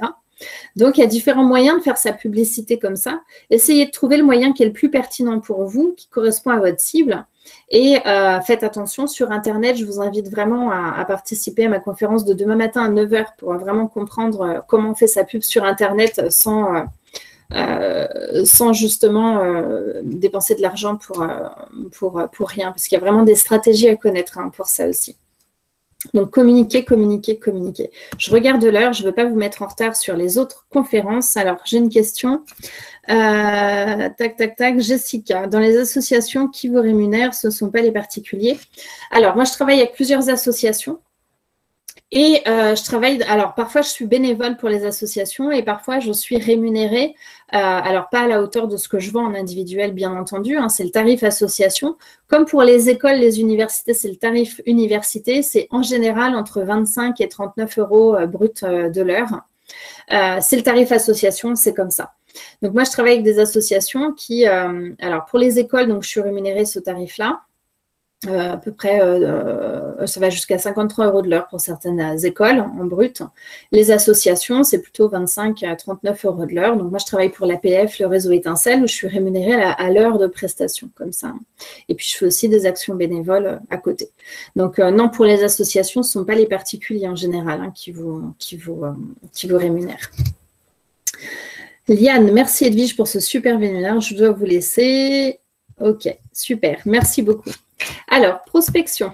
Donc, il y a différents moyens de faire sa publicité comme ça. Essayez de trouver le moyen qui est le plus pertinent pour vous, qui correspond à votre cible. Et faites attention, sur Internet, je vous invite vraiment à participer à ma conférence de demain matin à 9 h pour vraiment comprendre comment on fait sa pub sur Internet sans justement dépenser de l'argent pour rien, parce qu'il y a vraiment des stratégies à connaître pour ça aussi. Donc, communiquer. Je regarde l'heure, je ne veux pas vous mettre en retard sur les autres conférences. Alors, j'ai une question. Jessica, dans les associations qui vous rémunèrent, ce ne sont pas les particuliers. Alors, moi, je travaille avec plusieurs associations. Et je travaille, alors parfois je suis bénévole pour les associations et parfois je suis rémunérée, alors pas à la hauteur de ce que je vends en individuel bien entendu, hein, c'est le tarif association. Comme pour les écoles, les universités, c'est le tarif université, c'est en général entre 25 et 39 € brut de l'heure. C'est le tarif association, c'est comme ça. Donc moi je travaille avec des associations qui, alors pour les écoles, donc je suis rémunérée ce tarif-là. À peu près, ça va jusqu'à 53 € de l'heure pour certaines écoles en brut. Les associations, c'est plutôt 25 à 39 € de l'heure. Donc, moi, je travaille pour l'APF, le réseau Étincelle, où je suis rémunérée à l'heure de prestation, comme ça. Et puis, je fais aussi des actions bénévoles à côté. Donc, non, pour les associations, ce ne sont pas les particuliers en général qui vous rémunèrent. Liane, merci Edwige pour ce super webinaire. Je dois vous laisser. Ok, super. Merci beaucoup. Alors, prospection.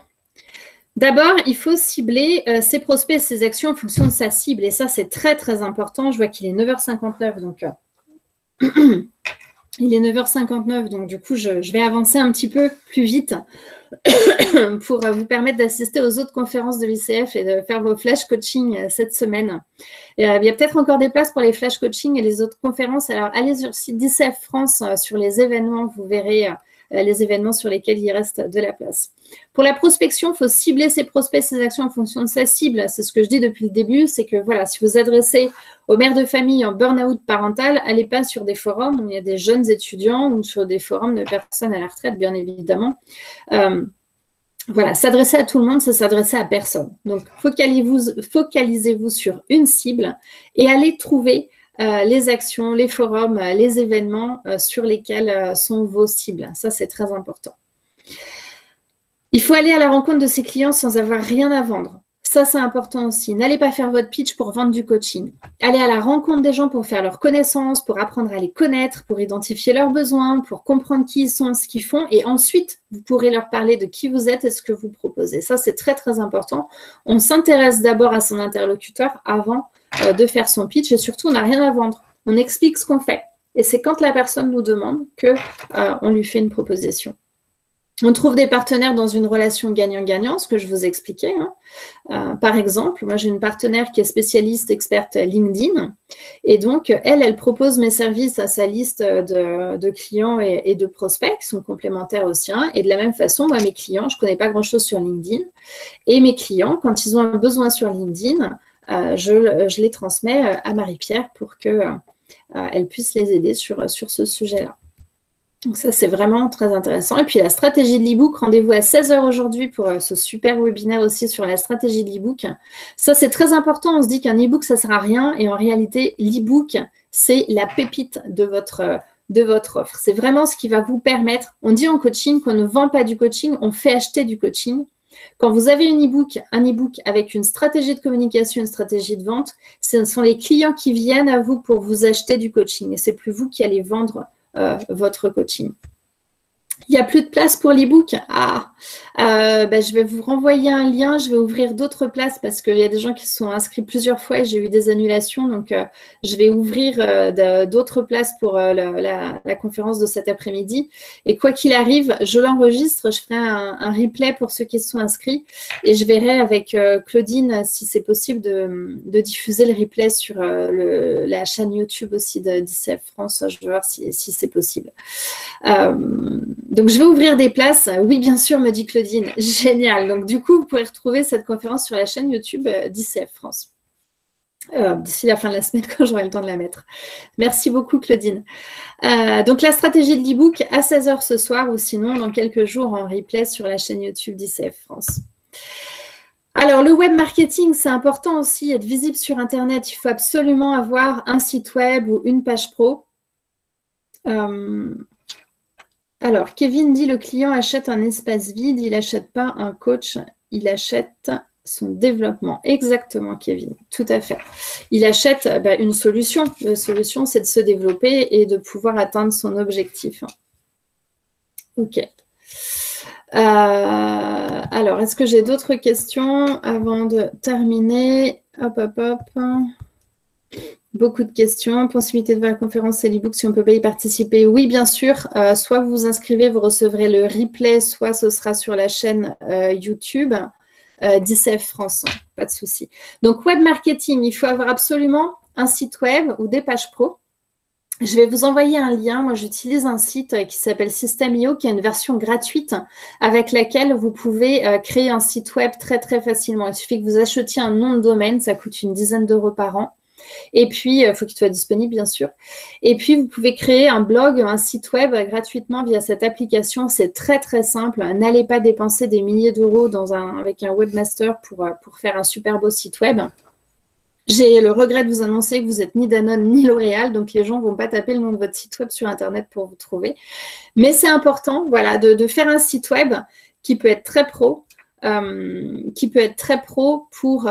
D'abord, il faut cibler ses prospects et ses actions en fonction de sa cible. Et ça, c'est très, très important. Je vois qu'il est 9 h 59, donc il est 9 h 59. Donc, du coup, je vais avancer un petit peu plus vite pour vous permettre d'assister aux autres conférences de l'ICF et de faire vos flash coaching cette semaine. Il y a peut-être encore des places pour les flash coaching et les autres conférences. Alors, allez sur le site d'ICF France sur les événements. Vous verrez les événements sur lesquels il reste de la place. Pour la prospection, il faut cibler ses prospects, ses actions en fonction de sa cible. C'est ce que je dis depuis le début, c'est que voilà, si vous adressez aux mères de famille en burn-out parental, allez pas sur des forums où il y a des jeunes étudiants ou sur des forums de personnes à la retraite, bien évidemment. Voilà, s'adresser à tout le monde, c'est s'adresser à personne. Donc, focalisez-vous sur une cible et allez trouver les actions, les forums, les événements sur lesquels sont vos cibles. Ça, c'est très important. Il faut aller à la rencontre de ses clients sans avoir rien à vendre. Ça, c'est important aussi. N'allez pas faire votre pitch pour vendre du coaching. Allez à la rencontre des gens pour faire leur connaissance, pour apprendre à les connaître, pour identifier leurs besoins, pour comprendre qui ils sont, ce qu'ils font. Et ensuite, vous pourrez leur parler de qui vous êtes et ce que vous proposez. Ça, c'est très, très important. On s'intéresse d'abord à son interlocuteur avant de faire son pitch. Et surtout, on n'a rien à vendre. On explique ce qu'on fait. Et c'est quand la personne nous demande qu'on lui fait une proposition. On trouve des partenaires dans une relation gagnant-gagnant, ce que je vous expliquais. Par exemple, moi j'ai une partenaire qui est spécialiste, experte LinkedIn, et donc elle propose mes services à sa liste de clients et de prospects qui sont complémentaires aux siens. Et de la même façon, moi mes clients, je ne connais pas grand-chose sur LinkedIn, et mes clients, quand ils ont un besoin sur LinkedIn, je les transmets à Marie-Pierre pour qu'elle puisse les aider sur ce sujet-là. Donc ça, c'est vraiment très intéressant. Et puis la stratégie de l'e-book, rendez-vous à 16 h aujourd'hui pour ce super webinaire aussi sur la stratégie de l'e-book. Ça, c'est très important. On se dit qu'un e-book, ça ne sert à rien. Et en réalité, l'e-book, c'est la pépite de votre offre. C'est vraiment ce qui va vous permettre. On dit en coaching qu'on ne vend pas du coaching, on fait acheter du coaching. Quand vous avez un e-book avec une stratégie de communication, une stratégie de vente, ce sont les clients qui viennent à vous pour vous acheter du coaching. Et ce n'est plus vous qui allez vendre votre coaching. Il n'y a plus de place pour l'e-book. Je vais vous renvoyer un lien. Je vais ouvrir d'autres places parce qu'il y a des gens qui se sont inscrits plusieurs fois et j'ai eu des annulations. Donc, je vais ouvrir d'autres places pour la conférence de cet après-midi. Et quoi qu'il arrive, je l'enregistre. Je ferai un replay pour ceux qui se sont inscrits. Et je verrai avec Claudine si c'est possible de diffuser le replay sur la chaîne YouTube aussi d'ICF France. Je vais voir si c'est possible. Donc, je vais ouvrir des places. Oui, bien sûr, me dit Claudine. Génial. Donc, du coup, vous pourrez retrouver cette conférence sur la chaîne YouTube d'ICF France. D'ici la fin de la semaine, quand j'aurai le temps de la mettre. Merci beaucoup, Claudine. Donc, la stratégie de l'e-book à 16 h ce soir ou sinon, dans quelques jours, en replay sur la chaîne YouTube d'ICF France. Alors, le web marketing, c'est important aussi, être visible sur Internet. Il faut absolument avoir un site web ou une page pro. Alors, Kevin dit, le client achète un espace vide, il n'achète pas un coach, il achète son développement. Exactement, Kevin, tout à fait. Il achète une solution. La solution, c'est de se développer et de pouvoir atteindre son objectif. OK. Alors, est-ce que j'ai d'autres questions avant de terminer? Hop. Beaucoup de questions. Possibilité de voir la conférence et l'e-book si on ne peut pas y participer. Oui, bien sûr. Soit vous vous inscrivez, vous recevrez le replay, soit ce sera sur la chaîne YouTube d'ICF France. Pas de souci. Donc, web marketing, il faut avoir absolument un site web ou des pages pro. Je vais vous envoyer un lien. Moi, j'utilise un site qui s'appelle System.io, qui a une version gratuite avec laquelle vous pouvez créer un site web très, très facilement. Il suffit que vous achetiez un nom de domaine. Ça coûte une dizaine d'euros par an. Et puis, il faut qu'il soit disponible, bien sûr. Et puis, vous pouvez créer un blog, un site web gratuitement via cette application. C'est très, très simple. N'allez pas dépenser des milliers d'euros avec un webmaster pour faire un super beau site web. J'ai le regret de vous annoncer que vous n'êtes ni Danone ni L'Oréal, donc les gens ne vont pas taper le nom de votre site web sur Internet pour vous trouver. Mais c'est important, voilà, de faire un site web qui peut être très pro, pour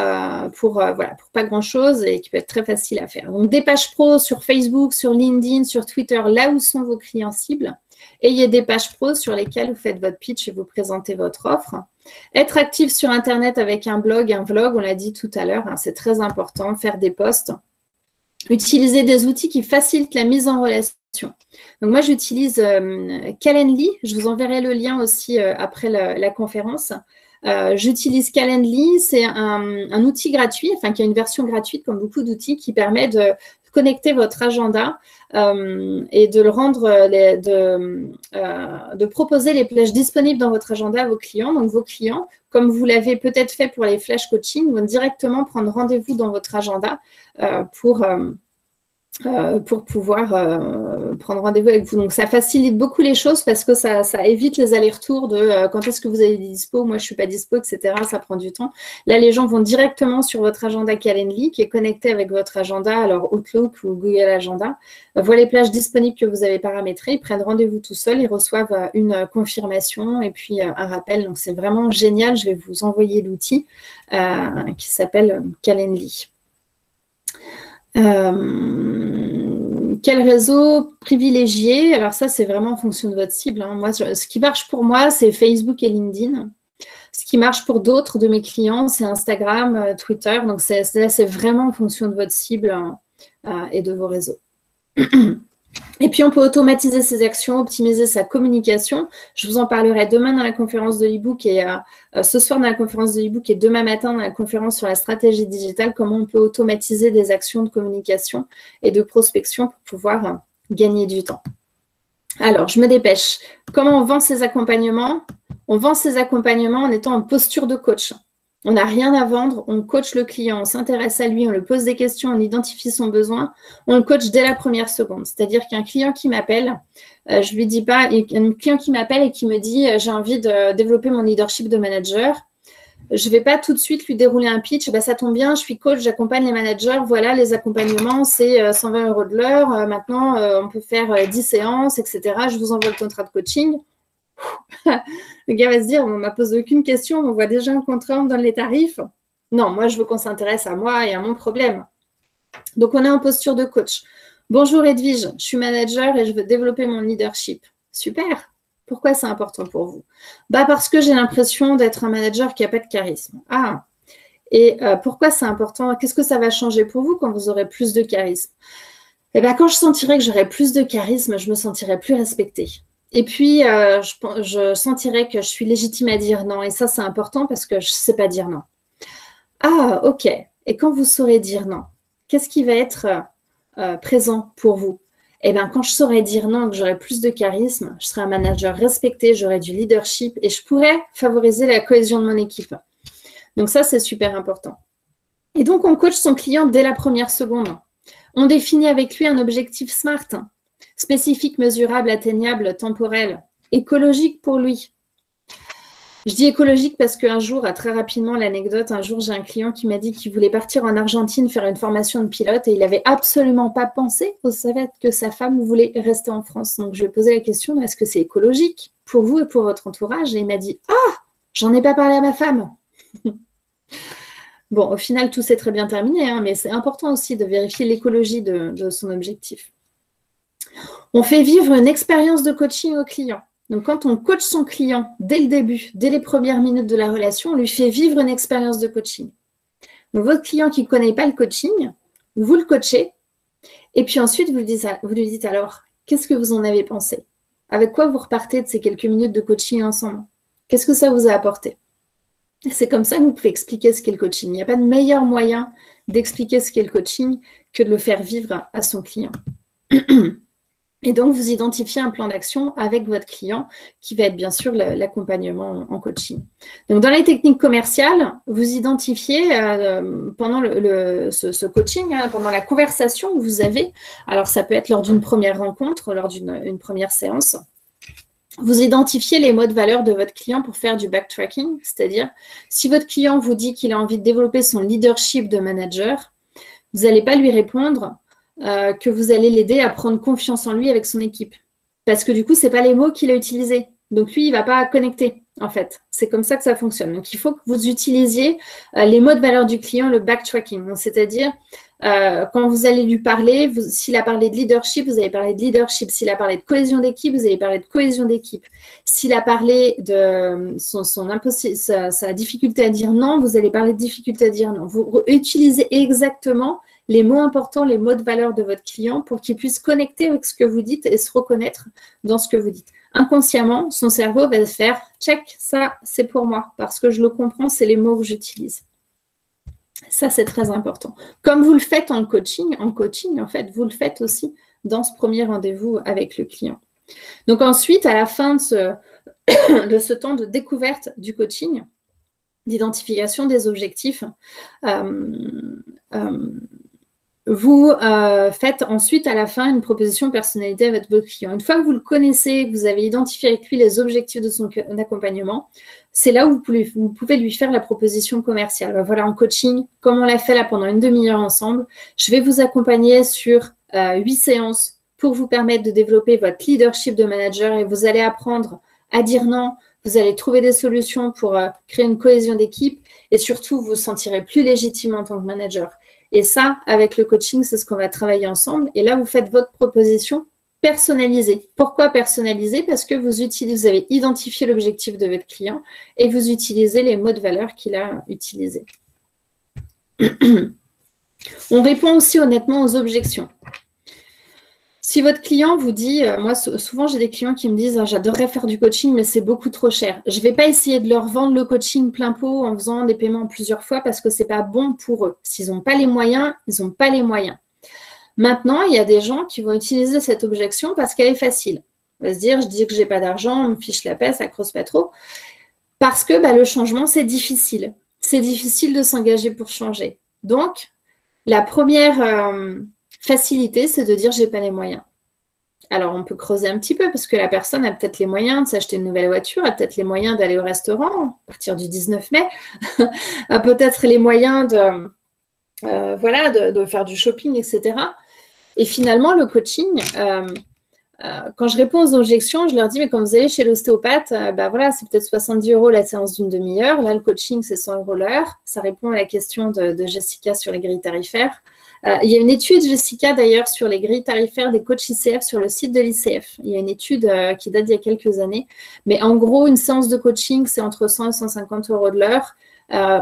pas grand-chose et qui peut être très facile à faire. Donc, des pages pro sur Facebook, sur LinkedIn, sur Twitter, là où sont vos clients cibles. Et il y a des pages pro sur lesquelles vous faites votre pitch et vous présentez votre offre. Être actif sur Internet avec un blog, un vlog, on l'a dit tout à l'heure, c'est très important. Faire des posts. Utiliser des outils qui facilitent la mise en relation. Donc, moi, j'utilise Calendly. Je vous enverrai le lien aussi après la conférence. J'utilise Calendly, c'est un outil gratuit, qui a une version gratuite comme beaucoup d'outils qui permet connecter votre agenda et de le rendre, de proposer les plages disponibles dans votre agenda à vos clients. Donc, vos clients, comme vous l'avez peut-être fait pour les flash coaching, vont directement prendre rendez-vous dans votre agenda pour pouvoir prendre rendez-vous avec vous. Donc, ça facilite beaucoup les choses parce que ça évite les allers-retours de quand est-ce que vous avez des dispo, moi je ne suis pas dispo, etc. Ça prend du temps. Là, les gens vont directement sur votre agenda Calendly qui est connecté avec votre agenda, alors Outlook ou Google Agenda, voient les plages disponibles que vous avez paramétrées, ils prennent rendez-vous tout seuls, ils reçoivent une confirmation et puis un rappel. Donc, c'est vraiment génial. Je vais vous envoyer l'outil qui s'appelle Calendly. Quel réseau privilégié? Alors ça, c'est vraiment en fonction de votre cible. Hein. Moi, ce qui marche pour moi, c'est Facebook et LinkedIn. Ce qui marche pour d'autres de mes clients, c'est Instagram, Twitter. Donc, c'est vraiment en fonction de votre cible et de vos réseaux. Et puis, on peut automatiser ses actions, optimiser sa communication. Je vous en parlerai demain dans la conférence de l'e-book et ce soir dans la conférence de l'e-book et demain matin dans la conférence sur la stratégie digitale, comment on peut automatiser des actions de communication et de prospection pour pouvoir gagner du temps. Alors, je me dépêche. Comment on vend ses accompagnements? On vend ses accompagnements en étant en posture de coach. On n'a rien à vendre, on coach le client, on s'intéresse à lui, on lui pose des questions, on identifie son besoin, on le coach dès la première seconde. C'est-à-dire qu'un client qui m'appelle, je lui dis pas, un client qui m'appelle et qui me dit j'ai envie de développer mon leadership de manager, je ne vais pas tout de suite lui dérouler un pitch. Ça tombe bien, je suis coach, j'accompagne les managers. Voilà, les accompagnements, c'est 120 € de l'heure. Maintenant, on peut faire 10 séances, etc. Je vous envoie le contrat de coaching. Le gars va se dire, on ne m'a posé aucune question, on voit déjà un contrat, on me donne les tarifs. Non, moi, je veux qu'on s'intéresse à moi et à mon problème. Donc, on est en posture de coach. Bonjour Edwige, je suis manager et je veux développer mon leadership. Super. Pourquoi c'est important pour vous? Parce que j'ai l'impression d'être un manager qui n'a pas de charisme. Ah, et pourquoi c'est important? Qu'est-ce que ça va changer pour vous quand vous aurez plus de charisme? Quand je sentirai que j'aurai plus de charisme, je me sentirai plus respectée. Et puis, je sentirai que je suis légitime à dire non. Et ça, c'est important parce que je ne sais pas dire non. Ah, ok. Et quand vous saurez dire non, qu'est-ce qui va être présent pour vous? Quand je saurai dire non, que j'aurai plus de charisme, je serai un manager respecté, j'aurai du leadership et je pourrai favoriser la cohésion de mon équipe. Donc ça, c'est super important. Et donc, on coach son client dès la première seconde. On définit avec lui un objectif SMART, spécifique, mesurable, atteignable, temporel, écologique pour lui. Je dis écologique parce qu'un jour, très rapidement, l'anecdote, un jour, j'ai un client qui m'a dit qu'il voulait partir en Argentine faire une formation de pilote et il n'avait absolument pas pensé au fait que sa femme voulait rester en France. Donc, je lui ai posé la question, est-ce que c'est écologique pour vous et pour votre entourage? Et il m'a dit, j'en ai pas parlé à ma femme. Bon, au final, tout s'est très bien terminé, hein, mais c'est important aussi de vérifier l'écologie de son objectif. On fait vivre une expérience de coaching au client. Donc, quand on coach son client dès le début, dès les premières minutes de la relation, on lui fait vivre une expérience de coaching. Donc, votre client qui ne connaît pas le coaching, vous le coachez et puis ensuite, vous lui dites alors, qu'est-ce que vous en avez pensé? Avec quoi vous repartez de ces quelques minutes de coaching ensemble? Qu'est-ce que ça vous a apporté? C'est comme ça que vous pouvez expliquer ce qu'est le coaching. Il n'y a pas de meilleur moyen d'expliquer ce qu'est le coaching que de le faire vivre à son client. Et donc, vous identifiez un plan d'action avec votre client qui va être bien sûr l'accompagnement en coaching. Donc, dans les techniques commerciales, vous identifiez pendant ce coaching, pendant la conversation que vous avez, alors ça peut être lors d'une première rencontre, lors d'une première séance, vous identifiez les mots de valeur de votre client pour faire du backtracking, c'est-à-dire si votre client vous dit qu'il a envie de développer son leadership de manager, vous n'allez pas lui répondre que vous allez l'aider à prendre confiance en lui avec son équipe. Parce que du coup, ce n'est pas les mots qu'il a utilisés. Donc, lui, il ne va pas connecter, en fait. C'est comme ça que ça fonctionne. Donc, il faut que vous utilisiez les mots de valeur du client, le backtracking. C'est-à-dire, quand vous allez lui parler, s'il a parlé de leadership, vous allez parler de leadership. S'il a parlé de cohésion d'équipe, vous allez parler de cohésion d'équipe. S'il a parlé de sa difficulté à dire non, vous allez parler de difficulté à dire non. Vous utilisez exactement les mots importants, les mots de valeur de votre client pour qu'il puisse connecter avec ce que vous dites et se reconnaître dans ce que vous dites. Inconsciemment, son cerveau va faire « check, ça, c'est pour moi » parce que je le comprends, c'est les mots que j'utilise. Ça, c'est très important. Comme vous le faites en coaching, en fait, vous le faites aussi dans ce premier rendez-vous avec le client. Donc ensuite, à la fin de ce temps de découverte du coaching, d'identification des objectifs, vous faites ensuite à la fin une proposition personnalisée avec votre client. Une fois que vous le connaissez, que vous avez identifié avec lui les objectifs de son accompagnement, c'est là où vous pouvez lui faire la proposition commerciale. Voilà, en coaching, comme on l'a fait là pendant une demi-heure ensemble, je vais vous accompagner sur 8 séances pour vous permettre de développer votre leadership de manager et vous allez apprendre à dire non, vous allez trouver des solutions pour créer une cohésion d'équipe et surtout, vous vous sentirez plus légitime en tant que manager. Et ça, avec le coaching, c'est ce qu'on va travailler ensemble. Et là, vous faites votre proposition personnalisée. Pourquoi personnalisée? Parce que vous avez identifié l'objectif de votre client et vous utilisez les mots de valeur qu'il a utilisés. On répond aussi honnêtement aux objections. Si votre client vous dit, moi souvent j'ai des clients qui me disent j'adorerais faire du coaching mais c'est beaucoup trop cher. Je ne vais pas essayer de leur vendre le coaching plein pot en faisant des paiements plusieurs fois parce que ce n'est pas bon pour eux. S'ils n'ont pas les moyens, ils n'ont pas les moyens. Maintenant, il y a des gens qui vont utiliser cette objection parce qu'elle est facile. On va se dire, je dis que je n'ai pas d'argent, on me fiche la paix, ça ne creuse pas trop. Parce que le changement, c'est difficile. C'est difficile de s'engager pour changer. Donc, la première facilité, c'est de dire j'ai pas les moyens. Alors, on peut creuser un petit peu parce que la personne a peut-être les moyens de s'acheter une nouvelle voiture, a peut-être les moyens d'aller au restaurant à partir du 19 mai, a peut-être les moyens de faire du shopping, etc. Et finalement, le coaching, quand je réponds aux objections, je leur dis, mais quand vous allez chez l'ostéopathe, c'est peut-être 70 € la séance d'une demi-heure. Là, le coaching, c'est 100 € l'heure. Ça répond à la question de Jessica sur les grilles tarifaires. Il y a une étude, Jessica, d'ailleurs, sur les grilles tarifaires des coachs ICF sur le site de l'ICF. Il y a une étude qui date d'il y a quelques années. Mais en gros, une séance de coaching, c'est entre 100 et 150 € de l'heure.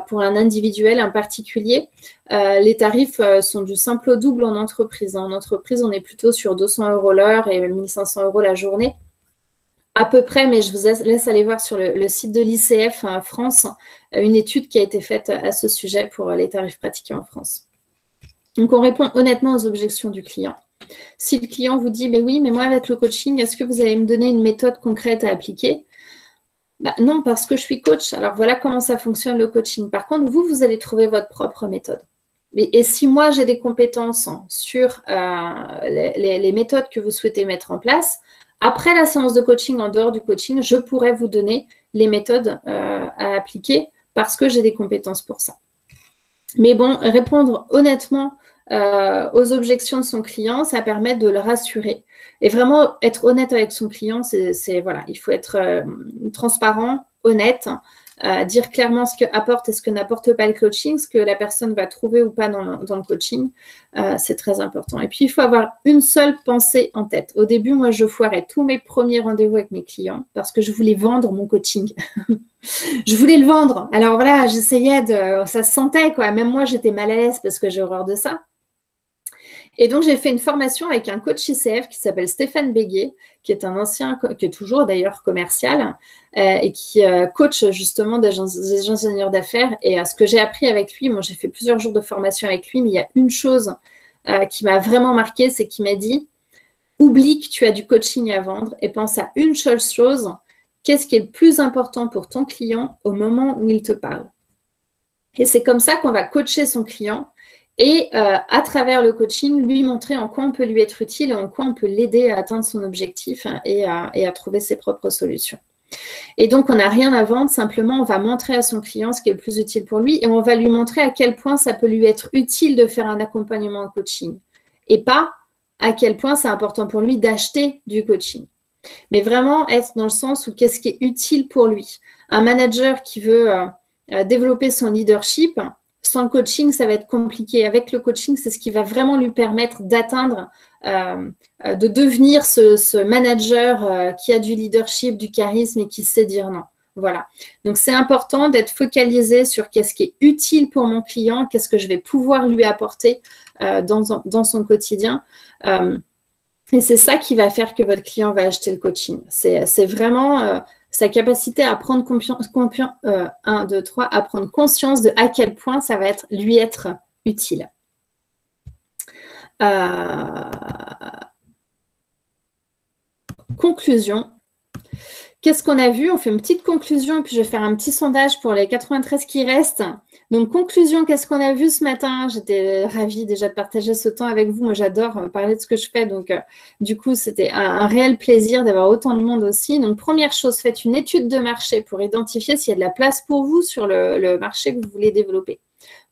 Pour un individuel, un particulier, les tarifs sont du simple au double en entreprise. En entreprise, on est plutôt sur 200 € l'heure et 1500 € la journée. À peu près, mais je vous laisse aller voir sur le site de l'ICF France, une étude qui a été faite à ce sujet pour les tarifs pratiqués en France. Donc, on répond honnêtement aux objections du client. Si le client vous dit, mais oui, mais moi, avec le coaching, est-ce que vous allez me donner une méthode concrète à appliquer? Non, parce que je suis coach. Alors, voilà comment ça fonctionne le coaching. Par contre, vous allez trouver votre propre méthode. Et si moi, j'ai des compétences sur les méthodes que vous souhaitez mettre en place, après la séance de coaching, en dehors du coaching, je pourrais vous donner les méthodes à appliquer parce que j'ai des compétences pour ça. Mais bon, répondre honnêtement aux objections de son client, ça permet de le rassurer. Et vraiment, être honnête avec son client, il faut être transparent, honnête, dire clairement ce que apporte et ce que n'apporte pas le coaching, ce que la personne va trouver ou pas dans le coaching, c'est très important. Et puis, il faut avoir une seule pensée en tête. Au début, moi, je foirais tous mes premiers rendez-vous avec mes clients parce que je voulais vendre mon coaching. Je voulais le vendre. Alors voilà, j'essayais ça se sentait, quoi. Même moi, j'étais mal à l'aise parce que j'ai horreur de ça. Et donc, j'ai fait une formation avec un coach ICF qui s'appelle Stéphane Béguet, qui est un ancien, qui est toujours d'ailleurs commercial et qui coach justement des ingénieurs d'affaires. Et ce que j'ai appris avec lui, moi, j'ai fait plusieurs jours de formation avec lui, mais il y a une chose qui m'a vraiment marquée, c'est qu'il m'a dit, oublie que tu as du coaching à vendre et pense à une seule chose, qu'est-ce qui est le plus important pour ton client au moment où il te parle. Et c'est comme ça qu'on va coacher son client et à travers le coaching, lui montrer en quoi on peut lui être utile et en quoi on peut l'aider à atteindre son objectif et à trouver ses propres solutions. Et donc, on n'a rien à vendre, simplement, on va montrer à son client ce qui est le plus utile pour lui et on va lui montrer à quel point ça peut lui être utile de faire un accompagnement en coaching et pas à quel point c'est important pour lui d'acheter du coaching. Mais vraiment être dans le sens où qu'est-ce qui est utile pour lui. Un manager qui veut développer son leadership, sans le coaching, ça va être compliqué. Avec le coaching, c'est ce qui va vraiment lui permettre d'atteindre, de devenir ce manager qui a du leadership, du charisme et qui sait dire non. Voilà. Donc, c'est important d'être focalisé sur qu'est-ce qui est utile pour mon client, qu'est-ce que je vais pouvoir lui apporter dans son quotidien. Et c'est ça qui va faire que votre client va acheter le coaching. C'est vraiment sa capacité à prendre à prendre conscience de à quel point ça va lui être utile. Conclusion. Qu'est-ce qu'on a vu? On fait une petite conclusion et puis je vais faire un petit sondage pour les 93 qui restent. Donc, conclusion, qu'est-ce qu'on a vu ce matin? J'étais ravie déjà de partager ce temps avec vous. Moi, j'adore parler de ce que je fais. Donc, du coup, c'était un réel plaisir d'avoir autant de monde aussi. Donc, première chose, faites une étude de marché pour identifier s'il y a de la place pour vous sur le marché que vous voulez développer.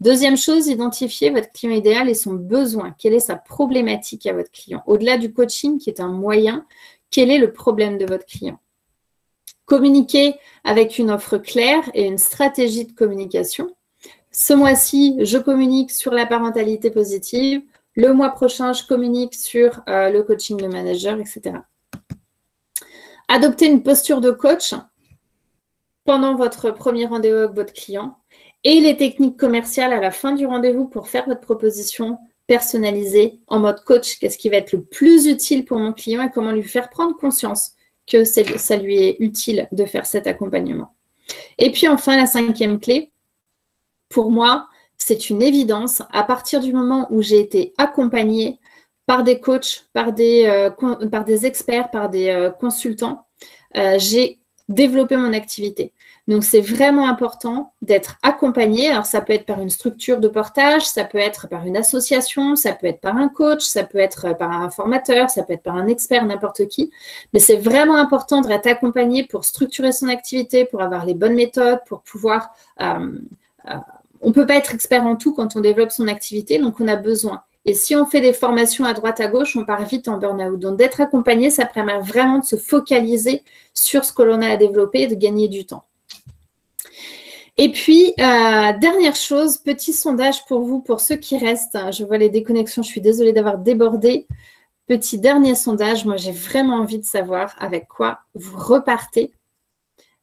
Deuxième chose, identifiez votre client idéal et son besoin. Quelle est sa problématique à votre client? Au-delà du coaching, qui est un moyen, quel est le problème de votre client? Communiquez avec une offre claire et une stratégie de communication. Ce mois-ci, je communique sur la parentalité positive. Le mois prochain, je communique sur le coaching de manager, etc. Adoptez une posture de coach pendant votre premier rendez-vous avec votre client et les techniques commerciales à la fin du rendez-vous pour faire votre proposition personnalisée en mode coach. Qu'est-ce qui va être le plus utile pour mon client et comment lui faire prendre conscience que ça lui est utile de faire cet accompagnement. Et puis enfin, la cinquième clé, pour moi, c'est une évidence. À partir du moment où j'ai été accompagnée par des coachs, par des experts, par des consultants, j'ai développé mon activité. Donc, c'est vraiment important d'être accompagné. Alors, ça peut être par une structure de portage, ça peut être par une association, ça peut être par un coach, ça peut être par un formateur, ça peut être par un expert, n'importe qui. Mais c'est vraiment important d'être accompagné pour structurer son activité, pour avoir les bonnes méthodes, pour pouvoir… on ne peut pas être expert en tout quand on développe son activité, donc on a besoin. Et si on fait des formations à droite à gauche, on part vite en burn-out. Donc, d'être accompagné, ça permet vraiment de se focaliser sur ce que l'on a à développer et de gagner du temps. Et puis, dernière chose, petit sondage pour vous, pour ceux qui restent. Je vois les déconnexions, je suis désolée d'avoir débordé. Petit dernier sondage, moi j'ai vraiment envie de savoir avec quoi vous repartez.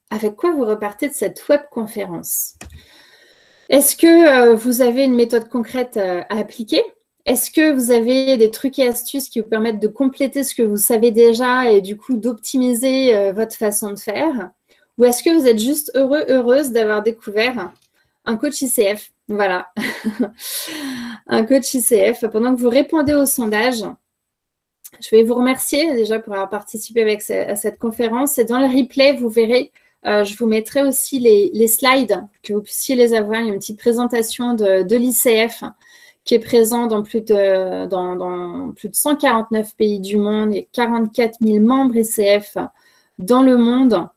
Avec quoi vous repartez de cette webconférence? Est-ce que vous avez une méthode concrète à appliquer? Est-ce que vous avez des trucs et astuces qui vous permettent de compléter ce que vous savez déjà et du coup d'optimiser votre façon de faire? Ou est-ce que vous êtes juste heureux, heureuse d'avoir découvert un coach ICF? Voilà, un coach ICF. Pendant que vous répondez au sondage, je vais vous remercier déjà pour avoir participé à cette conférence. Et dans le replay, vous verrez, je vous mettrai aussi les slides, que vous puissiez les avoir. Il y a une petite présentation de l'ICF qui est présent dans plus de 149 pays du monde. Il y a 44 000 membres ICF dans le monde.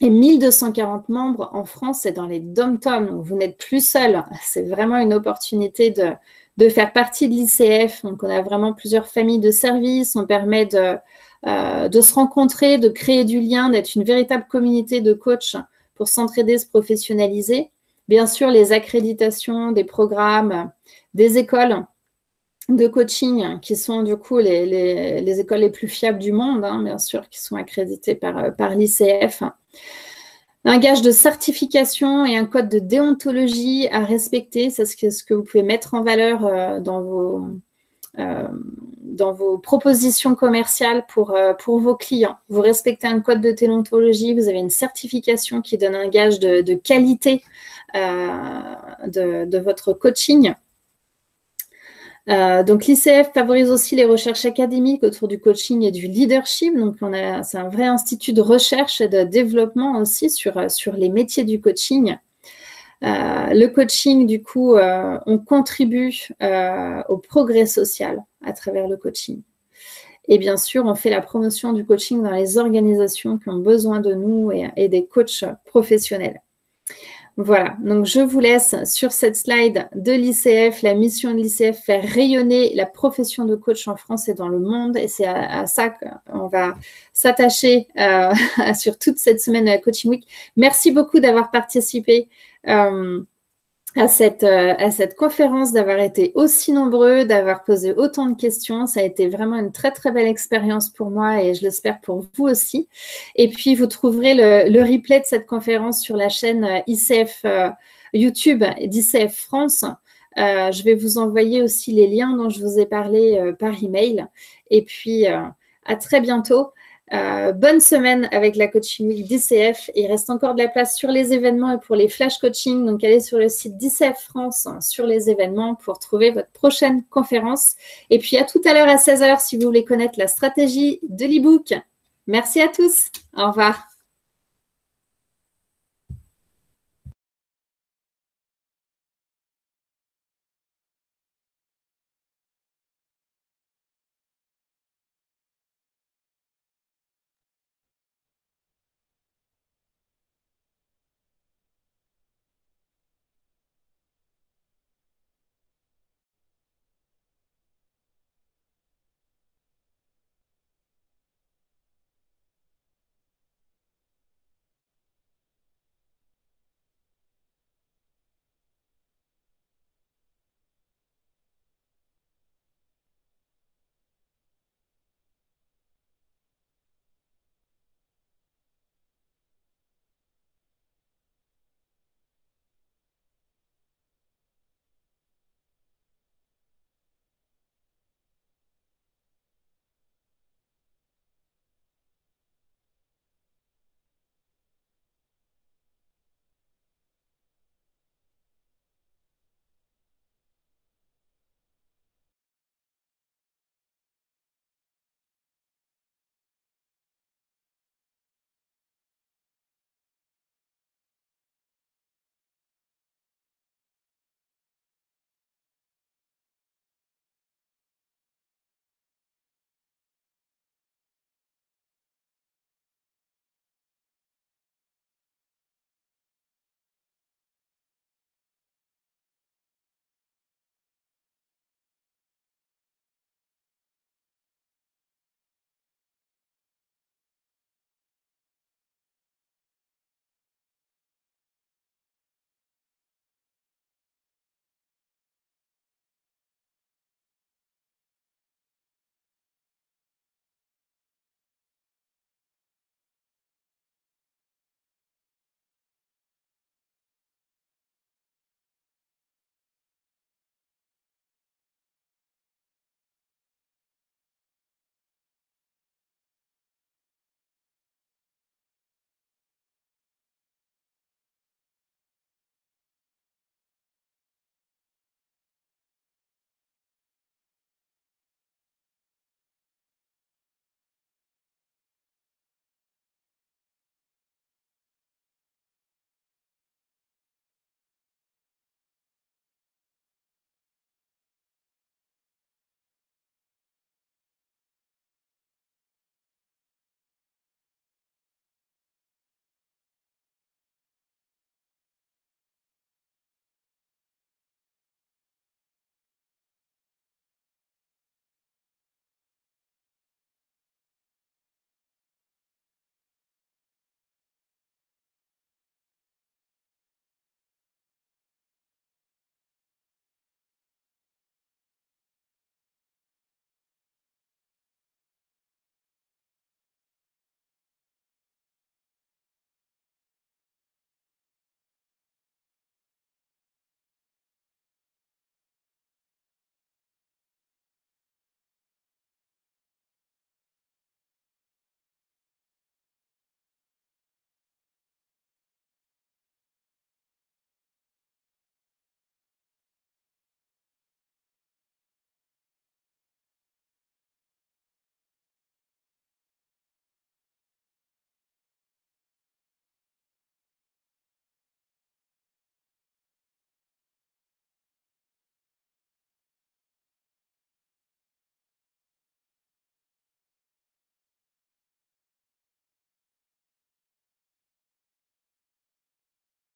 Et 1240 membres en France et dans les DOM-TOM. Vous n'êtes plus seul. C'est vraiment une opportunité de faire partie de l'ICF. Donc, on a vraiment plusieurs familles de services. On permet de se rencontrer, de créer du lien, d'être une véritable communauté de coachs pour s'entraider, se professionnaliser. Bien sûr, les accréditations, des programmes, des écoles de coaching qui sont du coup les écoles les plus fiables du monde, hein, bien sûr, qui sont accréditées par l'ICF. Un gage de certification et un code de déontologie à respecter. C'est ce que vous pouvez mettre en valeur dans vos propositions commerciales pour vos clients. Vous respectez un code de déontologie, vous avez une certification qui donne un gage de qualité de votre coaching. Donc, l'ICF favorise aussi les recherches académiques autour du coaching et du leadership. Donc, c'est un vrai institut de recherche et de développement aussi sur les métiers du coaching. Le coaching, du coup, on contribue au progrès social à travers le coaching. Et bien sûr, on fait la promotion du coaching dans les organisations qui ont besoin de nous et des coachs professionnels. Voilà, donc je vous laisse sur cette slide de l'ICF, la mission de l'ICF, faire rayonner la profession de coach en France et dans le monde. Et c'est à ça qu'on va s'attacher sur toute cette semaine de la Coaching Week. Merci beaucoup d'avoir participé à cette conférence, d'avoir été aussi nombreux, d'avoir posé autant de questions. Ça a été vraiment une très, très belle expérience pour moi et je l'espère pour vous aussi. Et puis, vous trouverez le replay de cette conférence sur la chaîne ICF YouTube d'ICF France. Je vais vous envoyer aussi les liens dont je vous ai parlé par email. Et puis, à très bientôt. Bonne semaine avec la Coaching Week d'ICF. Il reste encore de la place sur les événements et pour les flash coaching. Donc, allez sur le site d'ICF France sur les événements pour trouver votre prochaine conférence. Et puis, à tout à l'heure à 16h si vous voulez connaître la stratégie de l'e-book. Merci à tous. Au revoir.